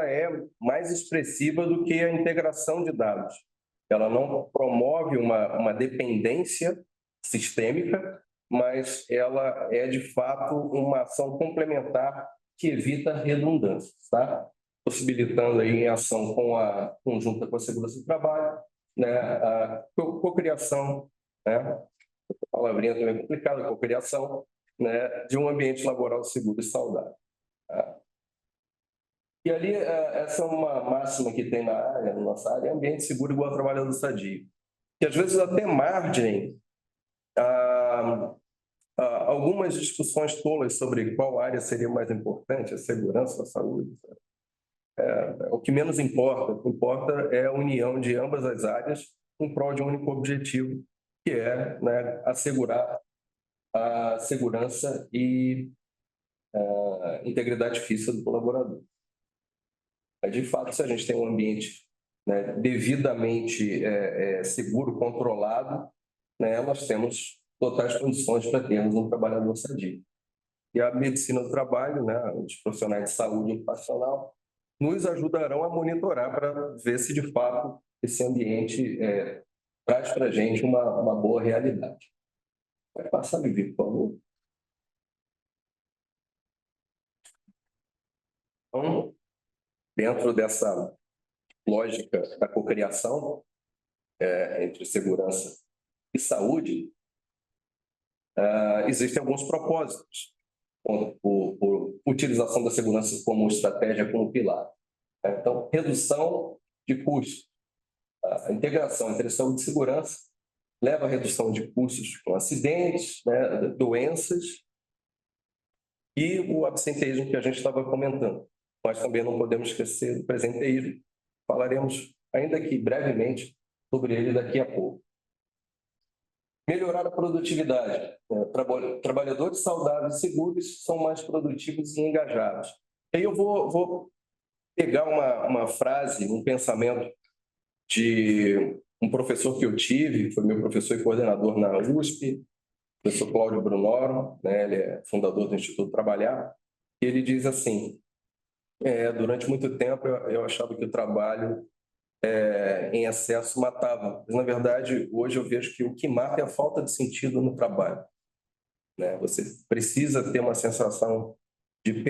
é mais expressiva do que a integração de dados. Ela não promove uma dependência sistêmica, mas ela é, de fato, uma ação complementar que evita redundâncias, tá? Possibilitando aí, em ação conjunta com a segurança do trabalho, né, a cocriação, né, a palavrinha também complicada, cocriação, né, de um ambiente laboral seguro e saudável. Tá? E ali, essa é uma máxima que tem na nossa área, ambiente seguro igual a trabalhador sadio. Que às vezes até margem algumas discussões tolas sobre qual área seria mais importante, a segurança, a saúde. O que menos importa, o que importa é a união de ambas as áreas em prol de um único objetivo, que é, né, assegurar a segurança e a integridade física do colaborador. De fato, se a gente tem um ambiente, né, devidamente seguro, controlado, né, nós temos totais condições para termos um trabalhador sadio. E a medicina do trabalho, né, os profissionais de saúde ocupacional, nos ajudarão a monitorar para ver se, de fato, esse ambiente traz para a gente uma boa realidade. Vai passar, Vivi, por favor. Então, dentro dessa lógica da cocriação, entre segurança e saúde, existem alguns propósitos por utilização da segurança como estratégia, como pilar. Então, redução de custos. A integração entre saúde e segurança leva à redução de custos com acidentes, né, doenças e o absenteísmo que a gente estava comentando. Mas também não podemos esquecer do presenteísmo. Falaremos ainda aqui brevemente sobre ele daqui a pouco. Melhorar a produtividade. Trabalhadores saudáveis e seguros são mais produtivos e engajados. Aí eu vou pegar uma frase, um pensamento de um professor que eu tive, foi meu professor e coordenador na USP, o professor Cláudio Brunoro, né, ele é fundador do Instituto Trabalhar, e ele diz assim, durante muito tempo eu achava que o trabalho em excesso matava, mas na verdade hoje eu vejo que o que mata é a falta de sentido no trabalho. Né? Você precisa ter uma sensação de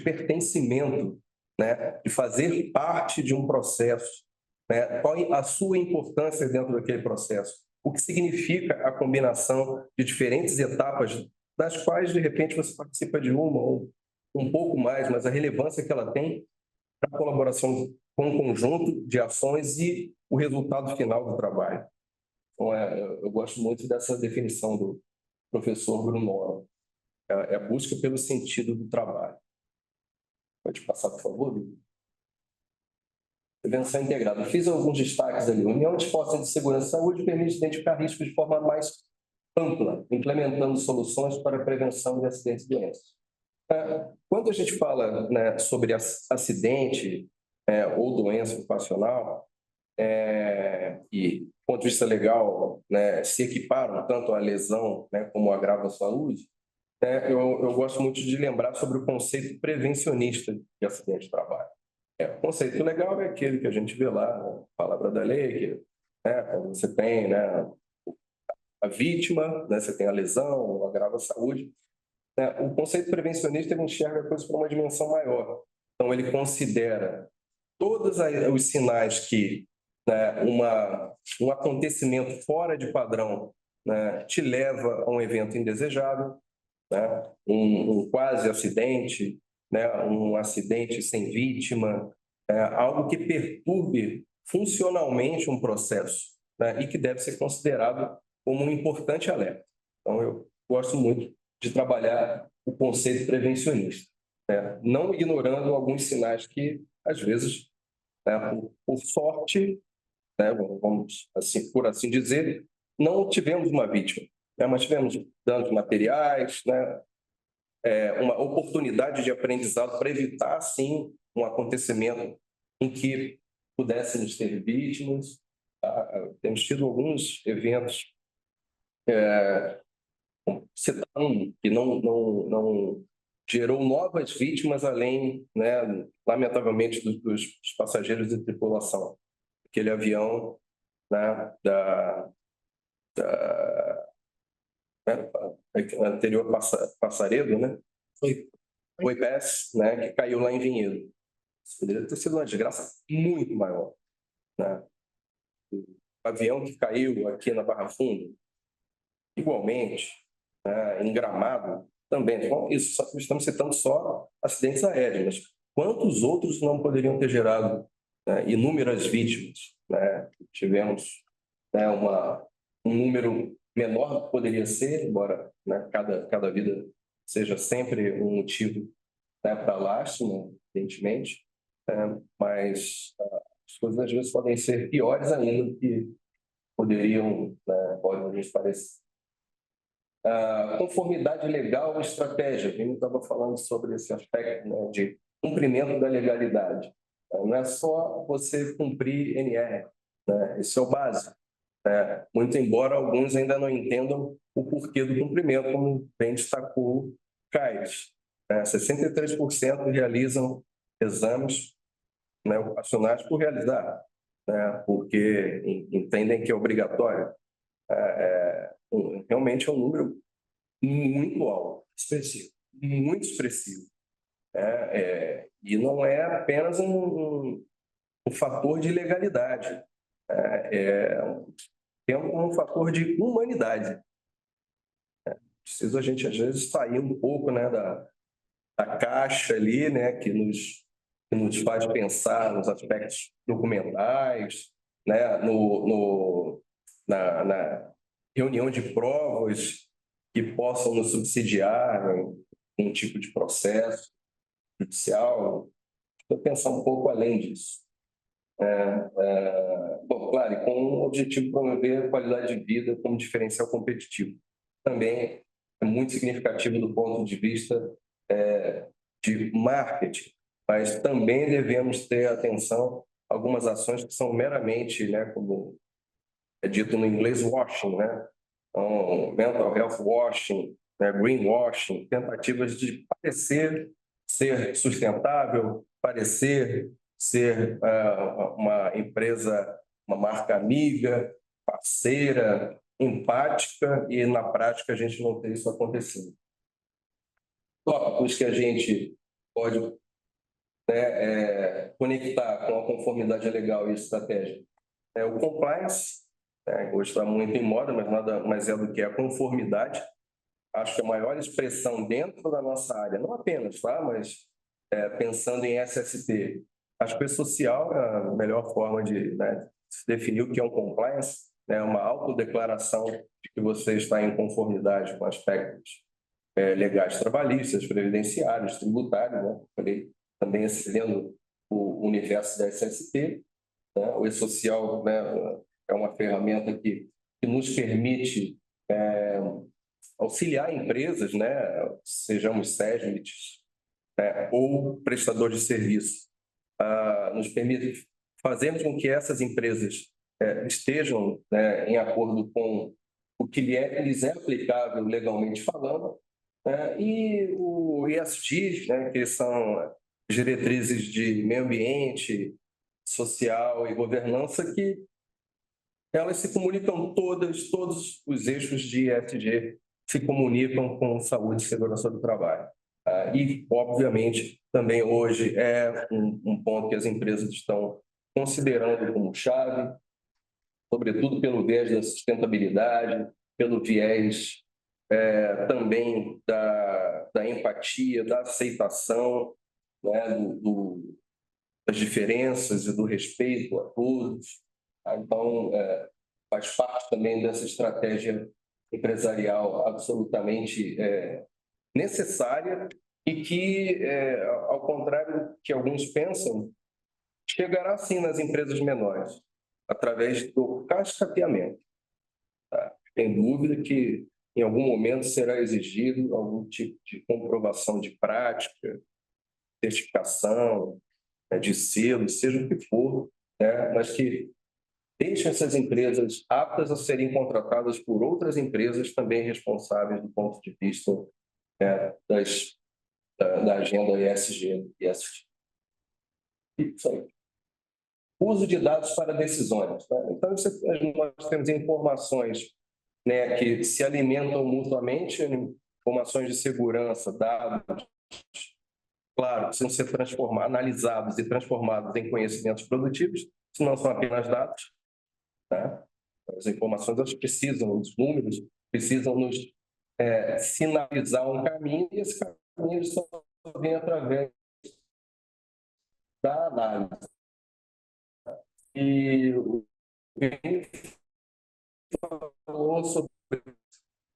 pertencimento, né? De fazer parte de um processo, né? Qual a sua importância dentro daquele processo? O que significa a combinação de diferentes etapas, das quais, de repente, você participa de uma ou um pouco mais, mas a relevância que ela tem para a colaboração com um conjunto de ações e o resultado final do trabalho. Então, eu gosto muito dessa definição do professor Bruno. É a busca pelo sentido do trabalho. Pode passar, por favor, Vitor? Prevenção integrada. Fiz alguns destaques ali. União de forças de segurança e saúde permite identificar riscos de forma mais ampla, implementando soluções para a prevenção de acidentes e doenças. Quando a gente fala, né, sobre acidente ou doença ocupacional, e do ponto de vista legal, né, se equiparam tanto a lesão, né, como o agravo à saúde, eu gosto muito de lembrar sobre o conceito prevencionista de acidente de trabalho. O conceito legal é aquele que a gente vê lá, na palavra da lei, que quando você tem, né, a vítima, né, você tem a lesão, o agravo à saúde. O conceito prevencionista ele enxerga a coisa para uma dimensão maior. Então, ele considera todos os sinais que, né, um acontecimento fora de padrão, né, te leva a um evento indesejável, né, um quase acidente, né, um acidente sem vítima, algo que perturbe funcionalmente um processo, né, e que deve ser considerado como um importante alerta. Então, eu gosto muito de trabalhar o conceito prevencionista, né, não ignorando alguns sinais que, às vezes, por sorte, né, vamos assim, por assim dizer, não tivemos uma vítima, né, mas tivemos danos materiais, né, uma oportunidade de aprendizado para evitar, sim, um acontecimento em que pudéssemos ter vítimas. Temos tido alguns eventos, citar um que não gerou novas vítimas além, né, lamentavelmente, dos passageiros e tripulação. Aquele avião, né, anterior Passaredo, né? Foi PES, né, que caiu lá em Vinhedo. Isso poderia ter sido uma desgraça muito maior, né? O avião que caiu aqui na Barra Funda, igualmente, né, em Gramado, também. Bom, isso estamos citando só acidentes aéreos, mas quantos outros não poderiam ter gerado, né, inúmeras vítimas, né? Tivemos, né, um número menor do que poderia ser, embora, né, cada vida seja sempre um motivo, né, para lástima, evidentemente, mas as coisas às vezes podem ser piores ainda do que poderiam, né, podem nos parecer. Conformidade legal e estratégia. A gente estava falando sobre esse aspecto, né, de cumprimento da legalidade. Não é só você cumprir NR, né? Isso é o básico. Muito embora alguns ainda não entendam o porquê do cumprimento, como bem destacou o CAIS. 63% realizam exames, né, ocupacionais por realizar, né, porque entendem que é obrigatório. Realmente é um número muito alto, expressivo, muito expressivo. E não é apenas um fator de legalidade. tendo um fator de humanidade. Precisa a gente, às vezes, sair um pouco, né, da caixa ali, né, que nos faz pensar nos aspectos documentais, né, na reunião de provas que possam nos subsidiar em um tipo de processo judicial. Vou pensar um pouco além disso. Bom, claro, e com o objetivo de promover a qualidade de vida como diferencial competitivo. Também é muito significativo do ponto de vista de marketing, mas também devemos ter atenção a algumas ações que são meramente, né, como é dito no inglês, washing, né? Então, mental health washing, né, greenwashing, tentativas de parecer ser sustentável, parecer ser uma empresa, uma marca amiga, parceira, empática, e na prática a gente não tem isso acontecendo. Tópicos que a gente pode, né, conectar com a conformidade legal e estratégica. O compliance, hoje está muito em moda, mas nada mais é do que a conformidade. Acho que a maior expressão dentro da nossa área, não apenas, tá? Mas pensando em SST, acho que o social é a melhor forma de, né, se definir o que é um compliance, né? Uma autodeclaração de que você está em conformidade com aspectos legais trabalhistas, previdenciários, tributários, né? Falei, também excedendo o universo da SST, né? O e-social, né, é uma ferramenta que nos permite auxiliar empresas, né, sejamos SESMITs, né, ou prestadores de serviço, nos permite fazer com que essas empresas estejam, né, em acordo com o que lhes é aplicável legalmente falando, né, e o ESG, né, que são diretrizes de meio ambiente, social e governança, que elas se comunicam todos os eixos de ESG se comunicam com saúde e segurança do trabalho. E, obviamente, também hoje é um ponto que as empresas estão considerando como chave, sobretudo pelo viés da sustentabilidade, pelo viés também da empatia, da aceitação, né, das diferenças e do respeito a todos. Então, faz parte também dessa estratégia empresarial absolutamente necessária e que, ao contrário do que alguns pensam, chegará sim nas empresas menores, através do cascateamento. Tá? Tem dúvida que em algum momento será exigido algum tipo de comprovação de prática, certificação, de selo, seja o que for, né? Mas que deixe essas empresas aptas a serem contratadas por outras empresas também responsáveis do ponto de vista da agenda ESG. Isso aí. Uso de dados para decisões. Tá? Então, nós temos informações, né, que se alimentam mutuamente, informações de segurança, dados, claro, precisam ser analisados e transformados em conhecimentos produtivos, se não são apenas dados. Tá? As informações, elas precisam, os números precisam nos sinalizar um caminho, e esse caminho só vem através da análise. E o Vini falou sobre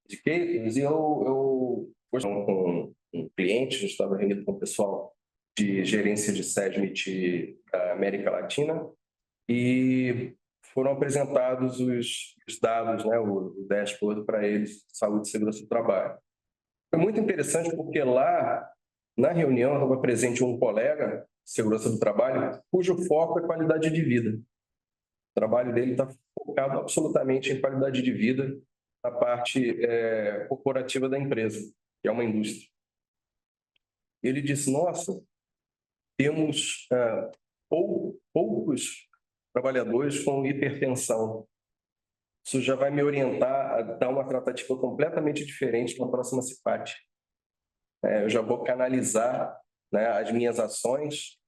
indicators, e eu hoje com um cliente, a gente estava reunido com o pessoal de gerência de SESMIT da América Latina, e foram apresentados os dados, né, o dashboard para eles, saúde e segurança do trabalho. Foi muito interessante porque lá, na reunião, estava presente um colega de segurança do trabalho, cujo foco é qualidade de vida. O trabalho dele está focado absolutamente em qualidade de vida na parte corporativa da empresa, que é uma indústria. Ele disse, nossa, temos poucos trabalhadores com hipertensão. Isso já vai me orientar a dar uma tratativa completamente diferente na próxima CIPAT. Eu já vou canalizar, né, as minhas ações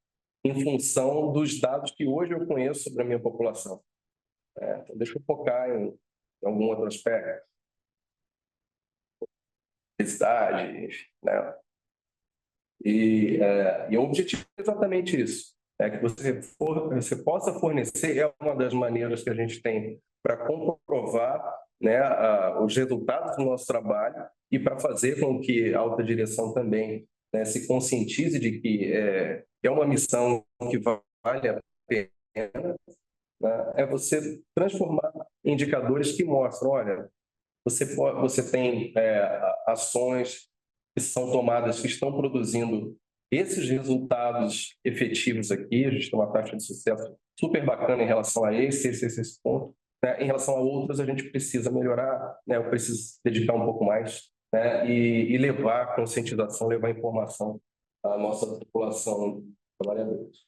em função dos dados que hoje eu conheço sobre a minha população. Então, deixa eu focar em algum outro aspecto. Felicidade, enfim, né? E o objetivo é exatamente isso, é que você possa fornecer, é uma das maneiras que a gente tem para comprovar, né, os resultados do nosso trabalho e para fazer com que a alta direção também, né, se conscientize de que é uma missão que vale a pena, né, é você transformar em indicadores que mostram, olha, você tem ações que são tomadas, que estão produzindo esses resultados efetivos aqui. A gente tem uma taxa de sucesso super bacana em relação a esse ponto. Né? Em relação a outros, a gente precisa melhorar, né? Eu preciso dedicar um pouco mais, né? E levar a conscientização, levar a informação à nossa população de trabalhadores.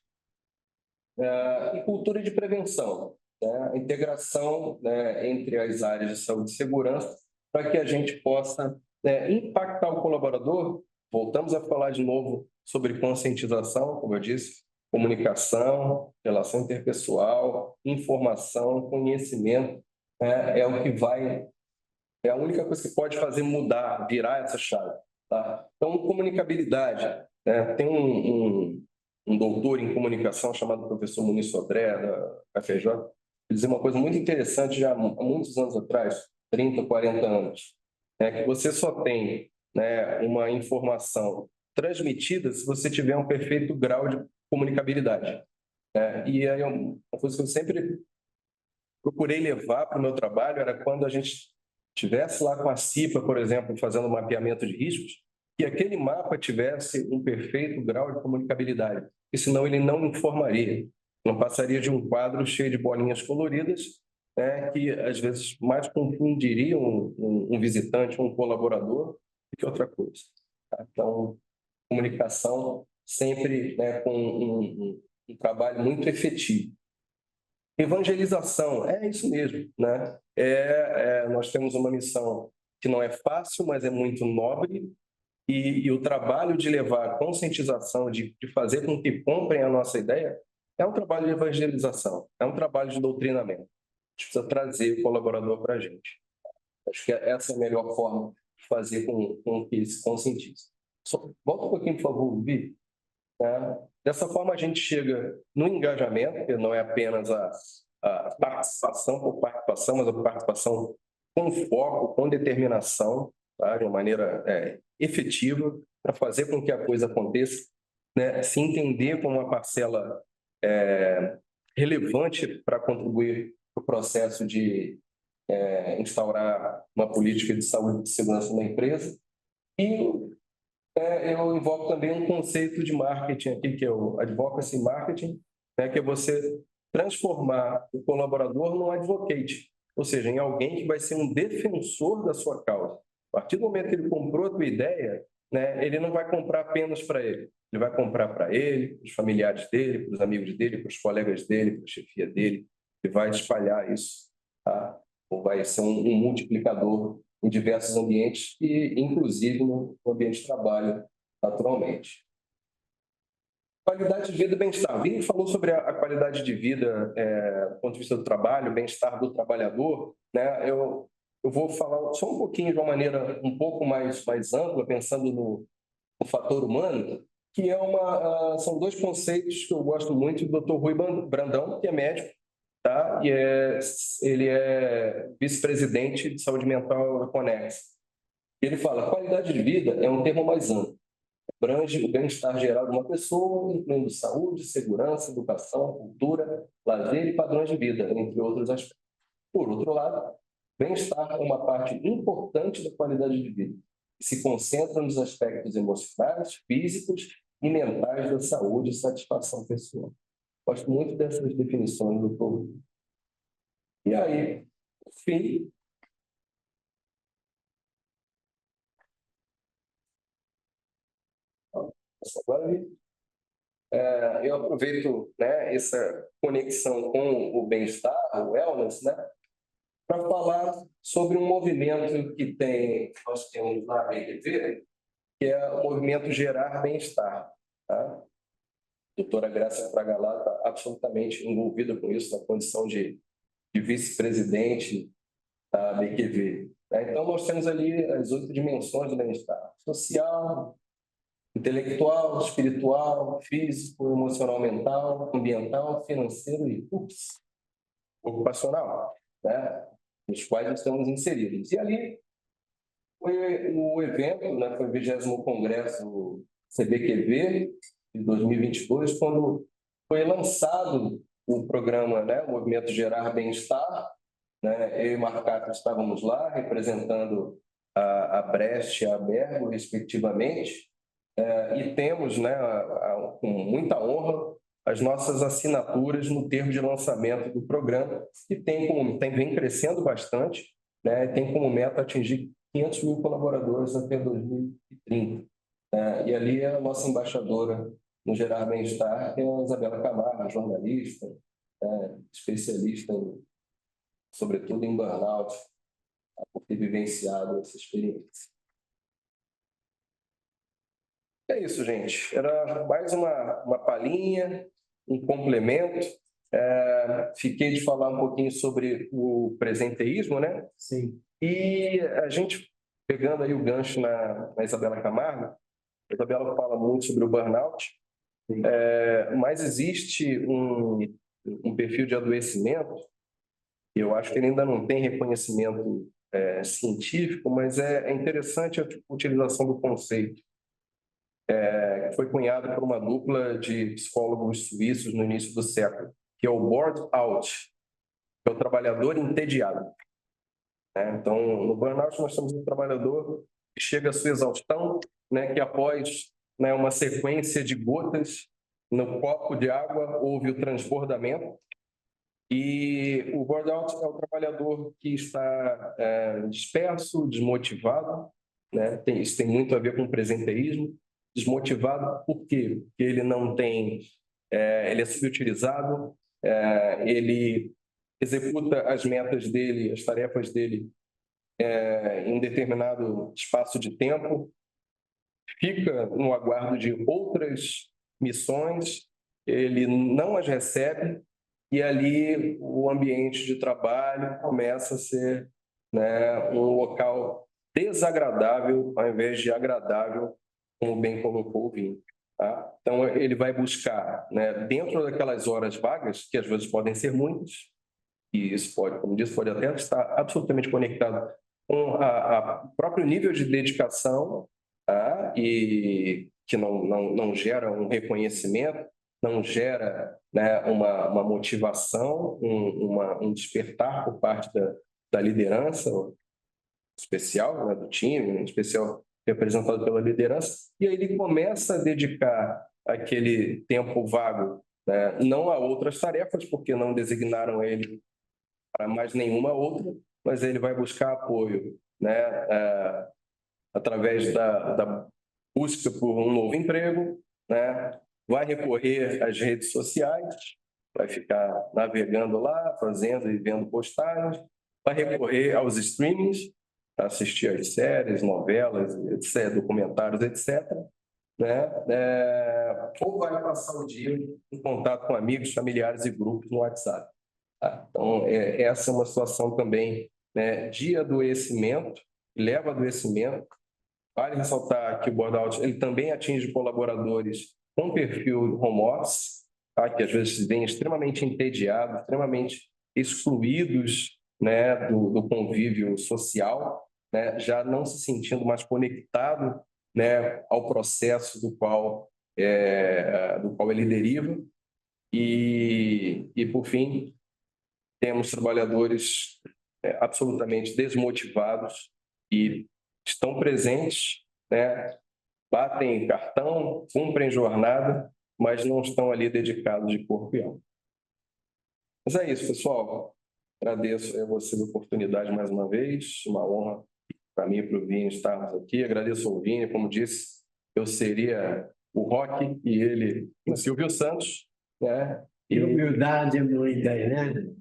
E cultura de prevenção, né? A integração, né, entre as áreas de saúde e segurança, para que a gente possa, né, impactar o colaborador. Voltamos a falar de novo sobre conscientização, como eu disse, comunicação, relação interpessoal, informação, conhecimento, né, é a única coisa que pode fazer mudar, virar essa chave. Tá? Então, comunicabilidade, né? Tem um doutor em comunicação chamado professor Muniz Sodré, da FJ, ele dizia uma coisa muito interessante já há muitos anos atrás, 30, 40 anos, né? Que você só tem, né, uma informação transmitida se você tiver um perfeito grau de comunicabilidade. Né? E aí, uma coisa que eu sempre procurei levar para o meu trabalho era quando a gente estivesse lá com a CIPA, por exemplo, fazendo um mapeamento de riscos, que aquele mapa tivesse um perfeito grau de comunicabilidade, porque senão ele não informaria, não passaria de um quadro cheio de bolinhas coloridas, né, que às vezes mais confundiriam um visitante, um colaborador, do que outra coisa. Tá? Então, comunicação sempre, né, com um trabalho muito efetivo. Evangelização, é isso mesmo, né? Nós temos uma missão que não é fácil, mas é muito nobre, e o trabalho de levar a conscientização, de fazer com que comprem a nossa ideia, é um trabalho de evangelização, é um trabalho de doutrinamento. A gente precisa trazer o colaborador para a gente. Acho que essa é a melhor forma de fazer com que se conscientize. Volta um pouquinho, por favor, Vi. Né? Dessa forma, a gente chega no engajamento, que não é apenas a participação por participação, mas a participação com foco, com determinação, tá? De uma maneira efetiva, para fazer com que a coisa aconteça, né? Se entender como uma parcela relevante para contribuir para o processo de instaurar uma política de saúde e segurança na empresa. E eu invoco também um conceito de marketing aqui, que é o advocacy marketing, né, que é você transformar o colaborador num advocate, ou seja, em alguém que vai ser um defensor da sua causa. A partir do momento que ele comprou a tua ideia, né, ele não vai comprar apenas para ele vai comprar para ele, para os familiares dele, para os amigos dele, para os colegas dele, para a chefia dele, e vai espalhar isso, tá? Ou vai ser um multiplicador em diversos ambientes e, inclusive, no ambiente de trabalho, naturalmente. Qualidade de vida e bem-estar. Vini falou sobre a qualidade de vida do ponto de vista do trabalho, bem-estar do trabalhador. Né? Eu vou falar só um pouquinho de uma maneira um pouco mais ampla, pensando no fator humano, que são dois conceitos que eu gosto muito do Dr. Rui Brandão, que é médico, tá? E ele é vice-presidente de saúde mental da Conex. Ele fala: qualidade de vida é um termo mais amplo, abrange o bem-estar geral de uma pessoa, incluindo saúde, segurança, educação, cultura, lazer e padrões de vida, entre outros aspectos. Por outro lado, bem-estar é uma parte importante da qualidade de vida, que se concentra nos aspectos emocionais, físicos e mentais da saúde e satisfação pessoal. Gosto muito dessas definições do doutor. E aí, por fim, agora eu aproveito, né, essa conexão com o bem-estar, o wellness, né, para falar sobre um movimento nós temos na BTV, que é o movimento Gerar Bem-Estar. Tá? A doutora Grácia Fragalá está absolutamente envolvida com isso, na condição de de vice-presidente da BQV. Então, nós temos ali as 8 dimensões do bem-estar: social, intelectual, espiritual, físico, emocional, mental, ambiental, financeiro e ocupacional, né? Nos quais nós estamos inseridos. E ali foi o evento, né? Foi o 20º Congresso CBQV de 2022, quando foi lançado o programa, né? O Movimento Gerar Bem-Estar, né? Eu e Marcato estávamos lá representando a Brecht e a Bergo, respectivamente, e temos, né, com muita honra, as nossas assinaturas no termo de lançamento do programa, que vem crescendo bastante, né, tem como meta atingir 500 mil colaboradores até 2030. E ali é a nossa embaixadora no Gerar Bem-Estar, que é a Isabela Camargo, jornalista, especialista, sobretudo em burnout, por ter vivenciado essa experiência. É isso, gente. Era mais uma palhinha, um complemento. Fiquei de falar um pouquinho sobre o presenteísmo, né? Sim. E a gente, pegando aí o gancho na Isabela Camargo, a Isabela fala muito sobre o burnout, mas existe um perfil de adoecimento, e eu acho que ele ainda não tem reconhecimento científico, mas é interessante a utilização do conceito. Foi cunhado por uma dupla de psicólogos suíços no início do século, que é o burnout, que é o trabalhador entediado. Então, no burnout nós temos um trabalhador que chega à sua exaustão, né, que após, né, uma sequência de gotas no copo de água houve o transbordamento. E o burnout é o trabalhador que está disperso, desmotivado, né? Isso tem muito a ver com o presenteísmo. Desmotivado por quê? Porque ele não tem, ele é subutilizado, ele executa as metas dele, as tarefas dele em um determinado espaço de tempo, fica no aguardo de outras missões, ele não as recebe, e ali o ambiente de trabalho começa a ser, né, um local desagradável ao invés de agradável, como bem colocou o Vini. Tá? Então, ele vai buscar, né, dentro daquelas horas vagas, que às vezes podem ser muitas, e isso pode, como disse, pode até estar absolutamente conectado com o próprio nível de dedicação, tá? E que não gera um reconhecimento, não gera, né, uma motivação, um despertar por parte da liderança especial, né, do time, em especial representado pela liderança, e aí ele começa a dedicar aquele tempo vago, né, não a outras tarefas, porque não designaram ele para mais nenhuma outra, mas ele vai buscar apoio, né, através da busca por um novo emprego, né, vai recorrer às redes sociais, vai ficar navegando lá, fazendo e vendo postagens, vai recorrer aos streamings, assistir às séries, novelas, etc., documentários, etc., né? Ou vai passar o dia em contato com amigos, familiares e grupos no WhatsApp. Tá? Então, essa é uma situação também, né, de adoecimento, leva a adoecimento. Vale ressaltar que o burnout ele também atinge colaboradores com perfil home office, tá? Que às vezes se veem extremamente entediados, extremamente excluídos, né, do convívio social, né, já não se sentindo mais conectado, né, ao processo do qual ele deriva. E por fim, temos trabalhadores absolutamente desmotivados e estão presentes, né, batem cartão, cumprem jornada, mas não estão ali dedicados de corpo e alma. Mas é isso, pessoal. Agradeço a vocês a oportunidade mais uma vez, uma honra para mim e para o Vini estarmos aqui. Agradeço ao Vini, como disse, eu seria o Roque e ele o Silvio Santos, né? E humildade é muita, né?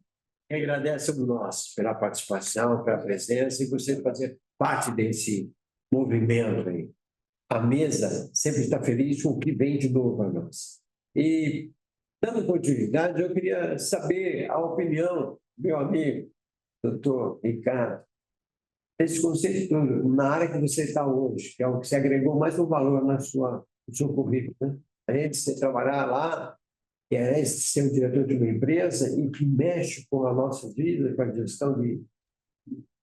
Quem agradece o nosso pela participação, pela presença e você fazer parte desse movimento aí. A mesa sempre está feliz com o que vem de novo a nós. E dando continuidade, eu queria saber a opinião do meu amigo, doutor Ricardo, esse conceito todo, na área que você está hoje, que é o que você agregou mais um valor no seu currículo, né? Além de você trabalhar lá, que é ser o diretor de uma empresa e que mexe com a nossa vida, com a gestão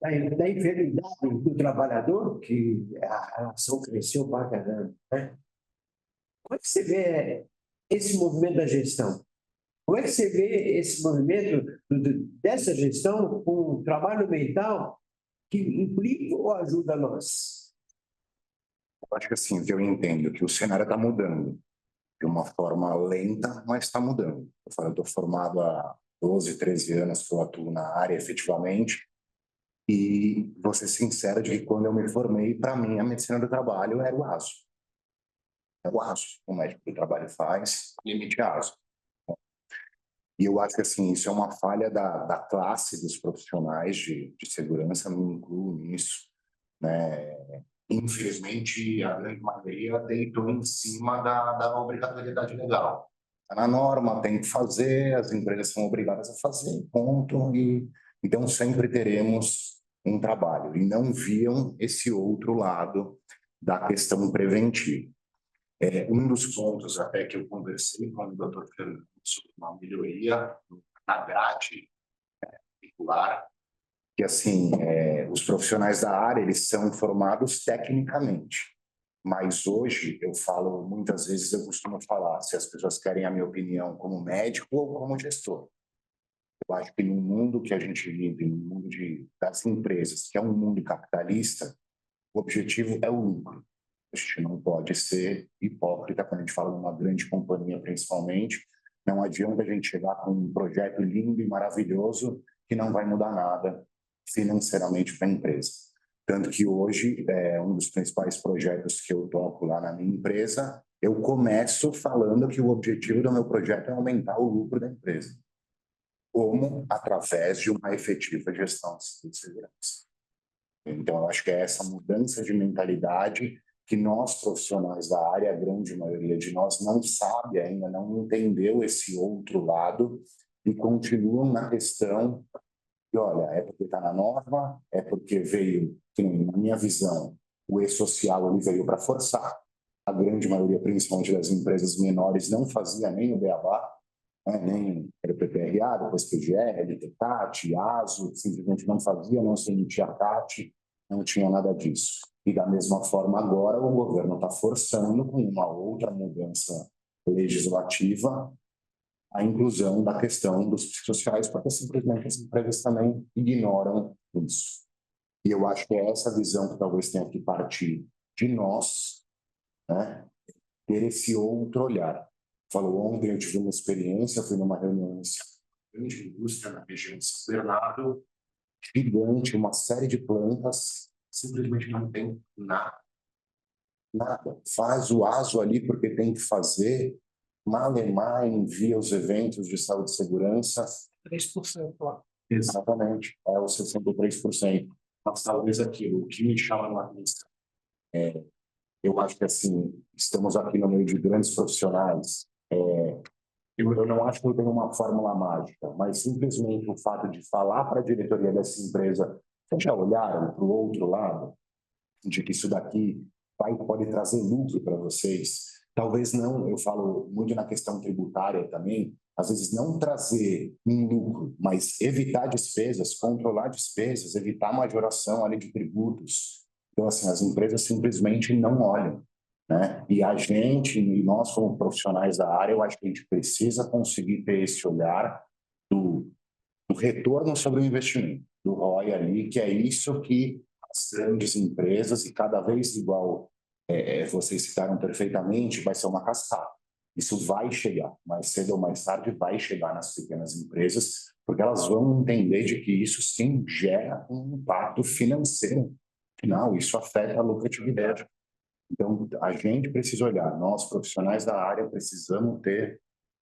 da enfermidade do trabalhador, que a relação cresceu para caramba, né? Como é que você vê esse movimento da gestão? Como é que você vê esse movimento dessa gestão com o trabalho mental que implica ou ajuda nós? Eu acho que assim, o que eu entendo é que o cenário está mudando de uma forma lenta, mas está mudando. Eu estou formado há 12, 13 anos que eu atuo na área efetivamente, e vou ser sincero de que quando eu me formei, para mim, a medicina do trabalho era o ASO. É o ASO, o médico do trabalho faz, limite ASO. E eu acho que assim, isso é uma falha da classe dos profissionais de segurança, me incluo nisso, né? Infelizmente, a grande maioria deitou em cima da obrigatoriedade legal. Está na norma, tem que fazer, as empresas são obrigadas a fazer, ponto. E então sempre teremos um trabalho. E não viam esse outro lado da questão preventiva. Um dos pontos até que eu conversei com o Dr. Fernando sobre uma melhoria na grade curricular, que assim, os profissionais da área, eles são formados tecnicamente, mas hoje eu falo, muitas vezes eu costumo falar, se as pessoas querem a minha opinião como médico ou como gestor. Eu acho que no mundo que a gente vive, no mundo das empresas, que é um mundo capitalista, o objetivo é o lucro. A gente não pode ser hipócrita quando a gente fala de uma grande companhia, principalmente. Não adianta a gente chegar com um projeto lindo e maravilhoso que não vai mudar nada financeiramente para a empresa. Tanto que hoje, um dos principais projetos que eu toco lá na minha empresa, eu começo falando que o objetivo do meu projeto é aumentar o lucro da empresa. Como? Através de uma efetiva gestão de segurança. Então, eu acho que é essa mudança de mentalidade que nós, profissionais da área, a grande maioria de nós, não sabe ainda, não entendeu esse outro lado e continuam na questão de, olha, é porque está na norma, é porque veio, na minha visão, o e-social ele veio para forçar. A grande maioria, principalmente das empresas menores, não fazia nem o beabá, nem era PPRA, depois PGR, LTCAT, ASO, simplesmente não fazia, não se emitia CAT, não tinha nada disso. E da mesma forma agora o governo está forçando com uma outra mudança legislativa a inclusão da questão dos psicossociais, porque simplesmente as empresas também ignoram isso. E eu acho que é essa visão que talvez tenha que partir de nós, né? Ter esse outro olhar. Falou ontem, eu tive uma experiência, fui numa reunião em grande indústria na região de São Bernardo, gigante, uma série de plantas, simplesmente não tem nada. Nada. Faz o ASO ali porque tem que fazer, Malemar envia os eventos de saúde e segurança. 3% lá. Exatamente, é os 63%. Mas talvez aquilo, o que me chama a atenção eu acho que assim, estamos aqui no meio de grandes profissionais. Eu não acho que eu tenho uma fórmula mágica, mas simplesmente o fato de falar para a diretoria dessa empresa, vocês já olharam para o outro lado, de que isso daqui pode trazer lucro para vocês? Talvez não, eu falo muito na questão tributária também, às vezes não trazer um lucro, mas evitar despesas, controlar despesas, evitar majoração ali de tributos. Então, assim, as empresas simplesmente não olham, né? E a gente, e nós como profissionais da área, eu acho que a gente precisa conseguir ter esse olhar do retorno sobre o investimento, do ROI ali, que é isso que as grandes empresas, e cada vez igual vocês citaram perfeitamente, vai ser uma cascata. Isso vai chegar, mais cedo ou mais tarde vai chegar nas pequenas empresas, porque elas vão entender de que isso sim gera um impacto financeiro. Afinal, isso afeta a lucratividade. Então, a gente precisa olhar, nós profissionais da área precisamos ter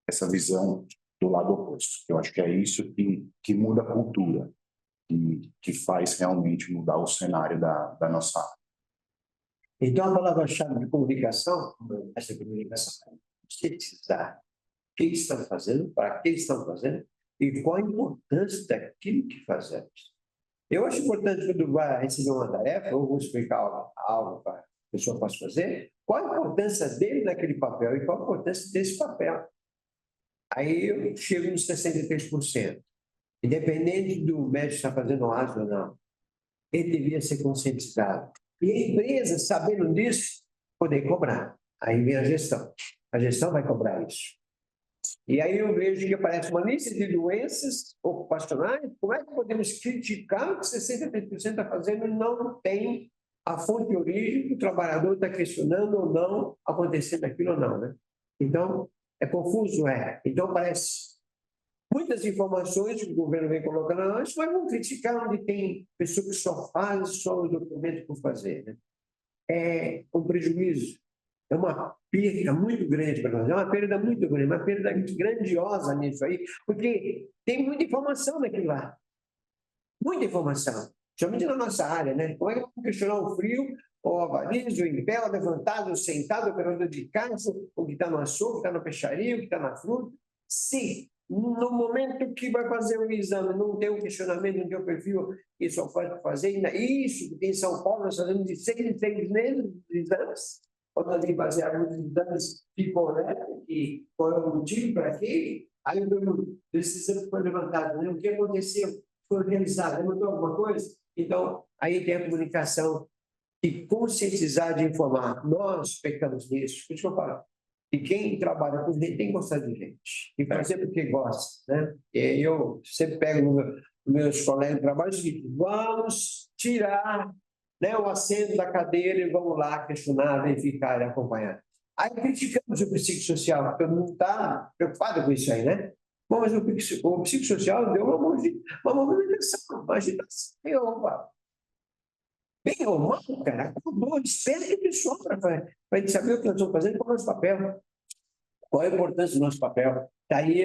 essa visão do lado oposto. Eu acho que é isso que muda a cultura, que faz realmente mudar o cenário da nossa área. Então, a palavra-chave de comunicação, essa comunicação, sintetizar que estão fazendo, para que estão fazendo e qual a importância daquilo que fazemos. Eu acho importante quando vai receber uma tarefa, eu vou explicar algo para a pessoa possa fazer, qual a importância dele naquele papel e qual a importância desse papel. Aí eu chego nos 63%. Independente do médico estar fazendo ágil ou não, ele devia ser conscientizado. E a empresa, sabendo disso, poder cobrar. Aí vem a gestão. A gestão vai cobrar isso. E aí eu vejo que aparece uma lista de doenças ocupacionais. Como é que podemos criticar o que 63% está fazendo e não tem a fonte de origem que o trabalhador está questionando ou não, acontecendo aquilo ou não, né? Então, é confuso, é. Então, parece muitas informações que o governo vem colocando a nós, mas vão criticar onde tem pessoa que só faz só os documentos por fazer, né? É um prejuízo. É uma perda muito grande para nós, é uma perda muito grande, uma perda grandiosa nisso aí, porque tem muita informação naquilo lá. Muita informação. Principalmente na nossa área, né? Como é que eu vou questionar o frio, ou a avarizo, o em pé, o levantado, o sentado, o operador de casa, o que está no açougue, o que está na peixaria, o que está na fruta? Se no momento que vai fazer o exame não tem um questionamento, não tem um perfil, que só pode fazer, isso que tem em São Paulo, nós fazemos de 6 em 6 meses de exames, ou também baseado nos exames picolé, e qual é o motivo para aquele, aí eu pergunto, esse exame foi levantado, né? O que aconteceu? Foi realizado, levantou alguma coisa? Então, aí tem a comunicação e conscientizar de informar. Nós pecamos nisso, por isso que eu falo. E quem trabalha com gente tem que gostar de gente. E fazer porque gosta, né? E eu sempre pego meus colegas de trabalho e digo, vamos tirar, né, o assento da cadeira e vamos lá questionar, verificar e acompanhar. Aí criticamos o psicossocial, porque todo mundo está preocupado com isso aí, né? Bom, mas o psicossocial deu uma movimentação, uma agitação. Bem ou mal, cara, acabou. Espera que o pessoal para a gente saber o que nós estamos fazendo, qual é o nosso papel. Qual é a importância do nosso papel? Está aí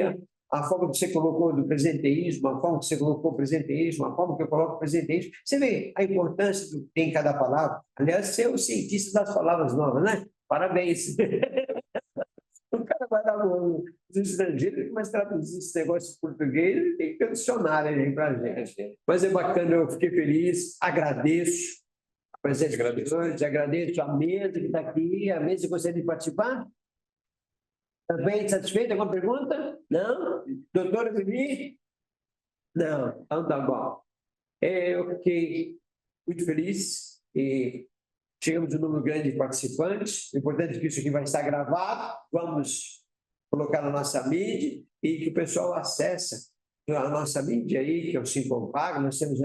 a forma que você colocou do presenteísmo, a forma que você colocou o presenteísmo, a forma que eu coloco o presenteísmo. Você vê a importância do que tem em cada palavra. Aliás, você é o cientista das palavras novas, né? Parabéns. O cara vai dar os estrangeiros, mas traduzir esse negócio em português, tem que ter um dicionário aí para a gente. Mas é bacana, eu fiquei feliz, agradeço a presença dos senhores, agradeço a mesa que está aqui, a mesa que gostaria de participar. Também satisfeito? Alguma pergunta? Não? Doutora Vivi? Não, então tá bom. Eu fiquei muito feliz e chegamos a um número grande de participantes. O importante é que isso aqui vai estar gravado. Vamos colocar na nossa mídia e que o pessoal acesse a nossa mídia aí, que é o Sincompago. Nós temos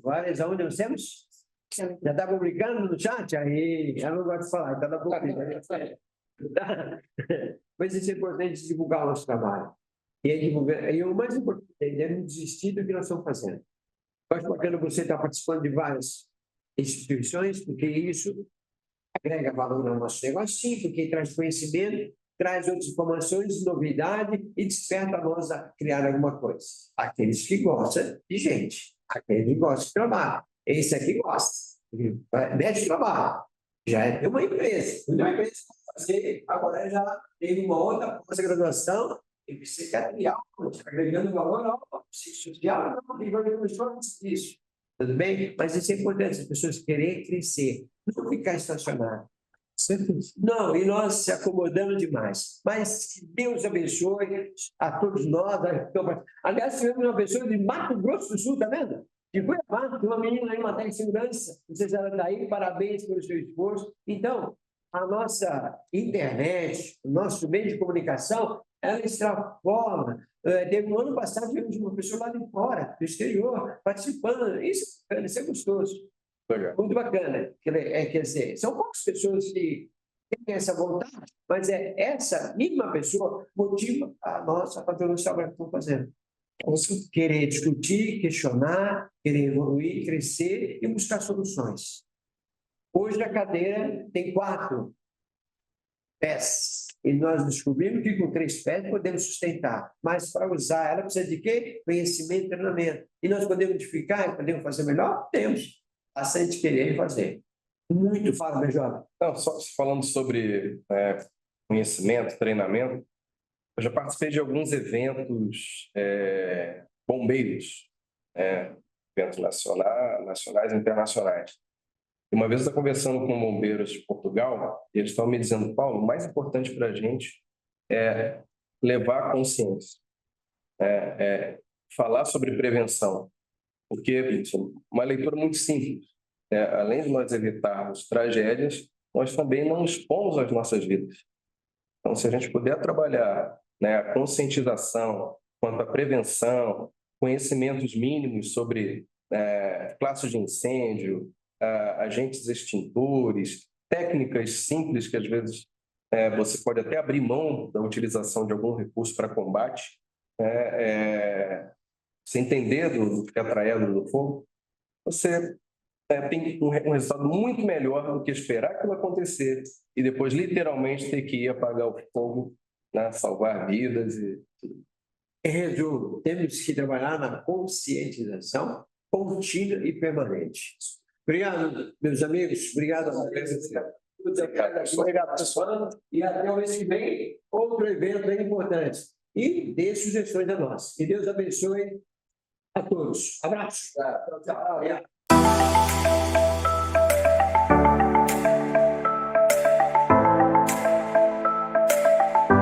várias, aonde nós temos? Já está publicando no chat? Aí, eu não gosto de falar, está na publicação. Mas isso é importante divulgar o nosso trabalho. E o mais importante é não desistir do que nós estamos fazendo. Eu acho bacana você estar participando de várias instituições, porque isso agrega valor no nosso negócio, sim, porque traz conhecimento, traz outras informações, novidade e desperta a nós a criar alguma coisa. Aqueles que gostam de gente, aqueles que gostam de trabalho. Esse aqui gosta, mete de trabalho. Já é uma empresa. Uma empresa fazer, agora já teve uma outra pós-graduação e você quer criar, agregando valor ao psicossocial, não tem valor disso. Tudo bem? Mas isso é importante, as pessoas querem crescer, não ficar estacionado. Não, e nós se acomodamos demais. Mas que Deus abençoe a todos nós. Aliás, tivemos uma pessoa de Mato Grosso do Sul, tá vendo? De Cuiabá, uma menina aí, matéria de segurança. Não sei se ela está aí, parabéns pelo seu esforço. Então, a nossa internet, o nosso meio de comunicação, ela extrapola. Teve um ano passado, tivemos uma pessoa lá de fora, do exterior, participando. Isso é gostoso. Legal. Muito bacana. Quer dizer, são poucas pessoas que têm essa vontade, mas essa mínima pessoa motiva a nós a fazer o trabalho que estamos fazendo. Querer discutir, questionar, querer evoluir, crescer e buscar soluções. Hoje a cadeira tem 4 pés. E nós descobrimos que com 3 pés podemos sustentar. Mas para usar ela precisa de quê? Conhecimento e treinamento. E nós podemos modificar, podemos fazer melhor? Temos. Basta a gente querer fazer. Muito fácil, meu jovem. Não, só falando sobre conhecimento, treinamento, eu já participei de alguns eventos bombeiros, eventos nacionais e internacionais. E uma vez eu estava conversando com bombeiros de Portugal, e eles estavam me dizendo, Paulo, o mais importante para a gente é levar a consciência, falar sobre prevenção, porque uma leitura muito simples, além de nós evitarmos tragédias, nós também não expomos as nossas vidas. Então, se a gente puder trabalhar, a conscientização quanto à prevenção, conhecimentos mínimos sobre classes de incêndio, agentes extintores, técnicas simples que às vezes você pode até abrir mão da utilização de algum recurso para combate, você entender do que é traído do fogo, você tem um resultado muito melhor do que esperar aquilo acontecer e depois literalmente ter que ir apagar o fogo, salvar vidas e tudo. Em resumo, temos que trabalhar na conscientização contínua e permanente. Obrigado, meus amigos. Obrigado. Obrigado, pessoal. E até o mês que vem, Outro evento bem importante. E dê sugestões a nós. Que Deus abençoe a todos. Abraço. tchau.